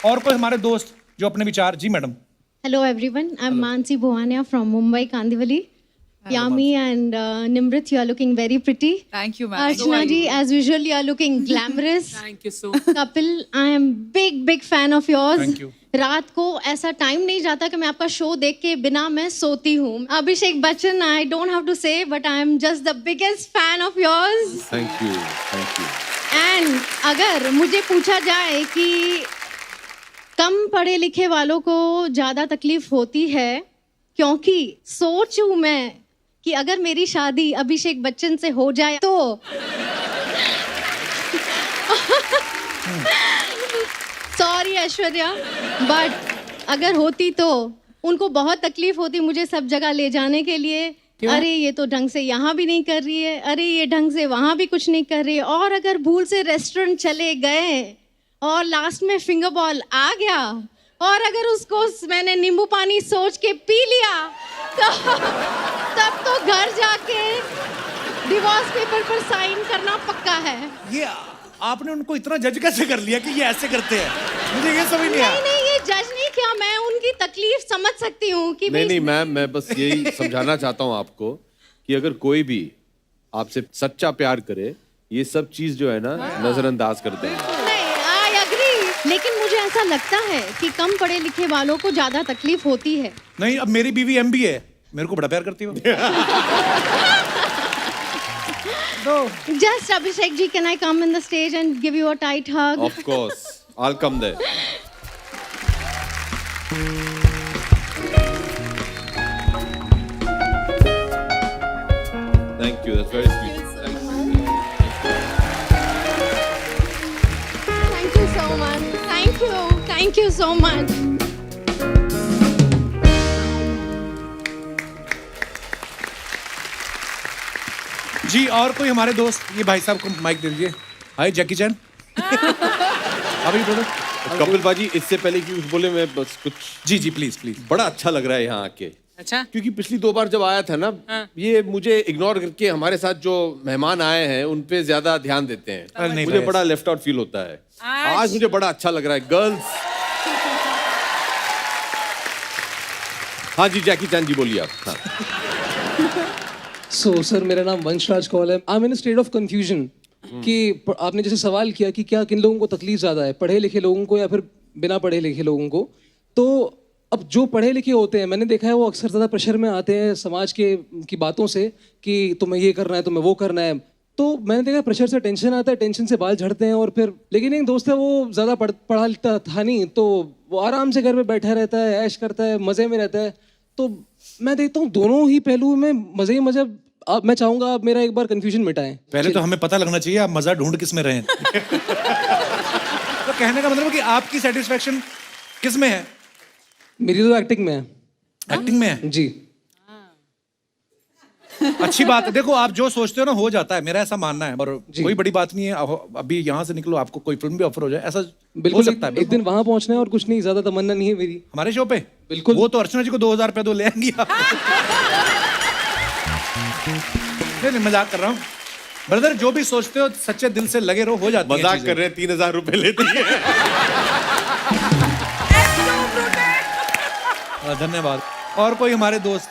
और कोई हमारे दोस्त जो अपने विचार। जी madam. Hello everyone, I'm Mansi Bhuwania from Mumbai, Kandivali. Yami and Nimrit, you are looking very pretty. Thank you, ma'am. Archana ji, as usual, you are looking glamorous. Thank you so Kapil, I am big fan of yours. Thank you. रात को ऐसा time नहीं जाता कि मैं आपका show देख के बिना मैं सोती हूँ। Abhishek Bachchan, I don't have to say, but I am just the biggest fan of yours. Thank you. Thank you. And अगर मुझे पूछा जाए कि कम पढ़े लिखे वालों को ज़्यादा तकलीफ होती है, क्योंकि सोचूं मैं कि अगर मेरी शादी अभिषेक बच्चन से हो जाए तो सॉरी ऐश्वर्या, बट अगर होती तो उनको बहुत तकलीफ होती मुझे सब जगह ले जाने के लिए। अरे ये तो ढंग से यहाँ भी नहीं कर रही है, अरे ये ढंग से वहाँ भी कुछ नहीं कर रही है। और अगर भूल से रेस्टोरेंट चले गए और लास्ट में फिंगर बॉल आ गया और अगर उसको मैंने नींबू पानी सोच के पी लिया तो तब तो घर जाके डिवोर्स पेपर पर साइन करना पक्का है। ये आपने उनको इतना जज कैसे कर लिया कि ये ऐसे करते हैं? मुझे ये समझ नहीं आया। नहीं ये जज नहीं किया, मैं उनकी तकलीफ समझ सकती हूँ कि नहीं मैम, मैं बस यही समझाना चाहता हूँ आपको कि अगर कोई भी आपसे सच्चा प्यार करे, ये सब चीज जो है ना नजरअंदाज कर दें। नहीं, आई एग्री, लेकिन मुझे ऐसा लगता है कि कम पढ़े लिखे वालों को ज्यादा तकलीफ होती है। नहीं, अब मेरी बीवी MBA है, मेरे को बड़ा प्यार करती हो। Just Abhishek ji, can I come in the stage and give you a tight hug? Of course, I'll come there. Thank you. That's very sweet. Thank you so much. Thank you so much. जी और कोई हमारे दोस्त। ये भाई साहब को mic दे दीजिए। हाय जैकी चैन। अभी ब्रदर कपिल बाजी, इससे पहले कि कुछ बोले, मैं बस कुछ, जी जी प्लीज प्लीज। बड़ा अच्छा लग रहा है यहाँ आके, अच्छा क्योंकि पिछली 2 बार जब आया था ना, ये मुझे इग्नोर करके हमारे साथ जो मेहमान आए हैं उन पे ज्यादा ध्यान देते हैं। अरे नहीं मुझे भाई, बड़ा लेफ्ट आउट फील होता है। आज मुझे बड़ा अच्छा लग रहा है। गर्ल्स, हाँ जी, जैकी चांद जी बोलिए आप। हाँ। सो सर, मेरा नाम वंशराज कौल है। I am in a state of confusion कि आपने जैसे सवाल किया कि क्या किन लोगों को तकलीफ ज़्यादा है, पढ़े लिखे लोगों को या फिर बिना पढ़े लिखे लोगों को। तो अब जो पढ़े लिखे होते हैं, मैंने देखा है वो अक्सर ज़्यादा प्रेशर में आते हैं समाज की बातों से कि तुम्हें ये करना है, तुम्हें वो करना है। तो मैंने देखा प्रेशर से टेंशन आता है, टेंशन से बाल झड़ते हैं और फिर, लेकिन एक दोस्त है वो ज़्यादा पढ़ा लिखा था नहीं, तो वो आराम से घर में बैठा रहता है, ऐश करता है, मज़े में रहता है। तो मैं देखता हूँ दोनों ही पहलू में मज़े ही मज़े। अब मैं चाहूंगा आप मेरा एक बार कंफ्यूजन मिटाएं। पहले तो हमें पता लगना चाहिए आप मजा ढूंढ किस में रहे हैं। तो कहने का मतलब है कि आपकी सेटिस्फेक्शन किस में है? मेरी तो एक्टिंग में है। एक्टिंग में है जी। अच्छी बात है। देखो, आप जो सोचते हो ना हो जाता है, मेरा ऐसा मानना है। और कोई बड़ी बात नहीं है। अभी यहाँ से निकलो, आपको कोई फिल्म भी ऑफर हो जाए, ऐसा हो सकता है। एक दिन वहां पहुंचना है और कुछ नहीं, ज्यादा तमन्ना नहीं है मेरी। हमारे शो पे बिल्कुल। वो तो अर्चना जी को 2000 रुपया दो, ले आएंगी आप। नहीं, मजाक कर रहा हूँ ब्रदर। जो भी सोचते हो सच्चे दिल से लगे रहो, हो जाती है। मजाक कर रहे हैं, 3000 रुपए लेती है। धन्यवाद। और कोई हमारे दोस्त?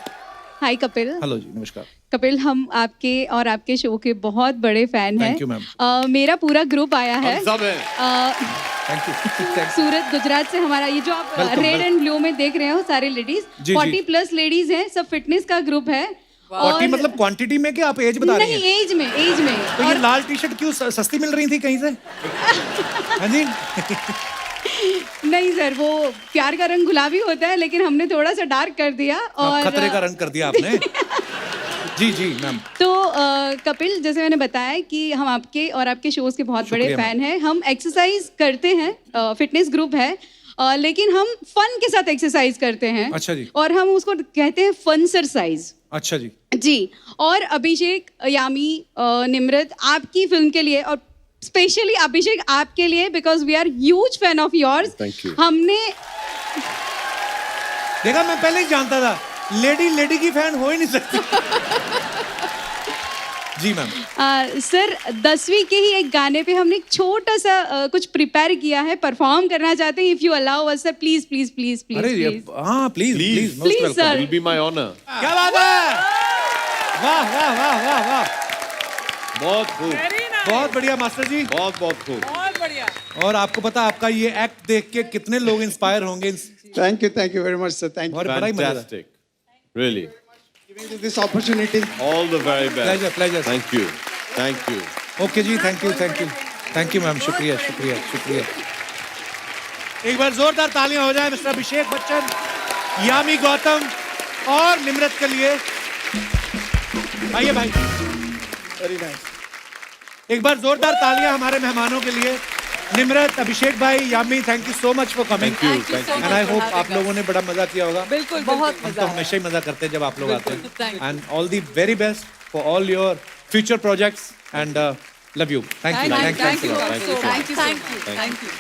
हाय कपिल। हेलो जी, नमस्कार। कपिल, हम आपके और आपके शो के बहुत बड़े फैन हैं। Thank you ma'am. मेरा पूरा ग्रुप आया है। हम सब हैं। Thank you. सूरत, गुजरात से हमारा ये जो आप रेड एंड ब्लू में देख रहे हो, सारे लेडीज, जी, 40+ लेडीज हैं, सब फिटनेस का ग्रुप है। 40 मतलब क्वांटिटी में, कि आप एज बता रही हैं? नहीं, एज में। तो ये लाल टी शर्ट क्यों सस्ती मिल रही थी कहीं से? हाँ जी। नहीं सर, वो प्यार का रंग गुलाबी होता है, लेकिन हमने थोड़ा सा डार्क कर दिया और खतरे का रंग कर दिया आपने। जी जी मैम। तो कपिल, जैसे मैंने बताया कि हम आपके और आपके शोज के बहुत बड़े फैन हैं। हम एक्सरसाइज करते हैं, फिटनेस ग्रुप है, लेकिन हम फन के साथ एक्सरसाइज करते हैं। अच्छा जी। और हम उसको कहते हैं फनसरसाइज। अच्छा जी। जी। और अभिषेक, यामी, निम्रत, आपकी फिल्म के लिए, और स्पेशली अभिषेक आपके लिए, because we are huge fan of yours. Thank you. हमने देखा, मैं पहले ही जानता था लेडी की फैन हो ही नहीं सकती। जी मैम। सर, 10वीं के ही एक गाने पे हमने एक छोटा सा कुछ प्रिपेयर किया है, परफॉर्म करना चाहते हैं। If you allow us sir, please please please please. अरे हाँ, please please please sir. Will be my honor. क्या बात है। वाह वाह वाह वाह वाह, बहुत खूब, बहुत बढ़िया मास्टर जी, बहुत खूब। बहुत बढ़िया। और आपको पता, आपका ये एक्ट देख के कितने लोग इंस्पायर होंगे। Thank you very much sir. Thank और बड़ा ही मजा। Fantastic. Really. You this opportunity. All the very best. Pleasure. Thank you. Thank you. Okay जी, थैंक यू मैम। शुक्रिया। एक बार जोरदार तालियां हो जाए मिस्टर अभिषेक बच्चन, यामी गौतम और निम्रत के लिए। आइए भाई। Very nice. एक बार जोरदार तालियां हमारे मेहमानों के लिए। निम्रत, अभिषेक भाई, Yami, thank you so much for coming. Thank you. And I hope आप लोगों ने बड़ा मजा किया होगा। बिल्कुल, बहुत हम तो हमेशा ही मजा करते हैं जब आप लोग आते Thank हैं। And all the very best for all your future projects and love you. Thank you.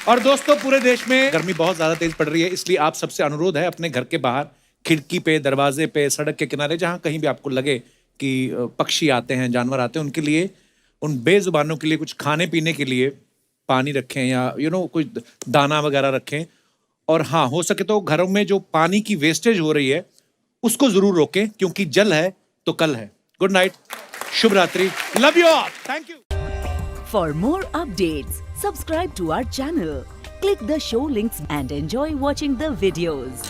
और दोस्तों, पूरे देश में गर्मी बहुत ज्यादा तेज पड़ रही है, इसलिए आप सबसे अनुरोध है, अपने घर के बाहर, खिड़की पे, दरवाजे पे, सड़क के किनारे, जहां कहीं भी आपको लगे कि पक्षी आते हैं, जानवर आते हैं, उनके लिए, उन बेजुबानों के लिए कुछ खाने पीने के लिए पानी रखें, या कुछ दाना वगैरह रखें। और हाँ, हो सके तो घरों में जो पानी की वेस्टेज हो रही है उसको जरूर रोकें, क्योंकि जल है तो कल है। गुड नाइट, शुभ रात्रि, love you all, thank you. For more updates, subscribe to our channel, click the show links and enjoy watching the videos.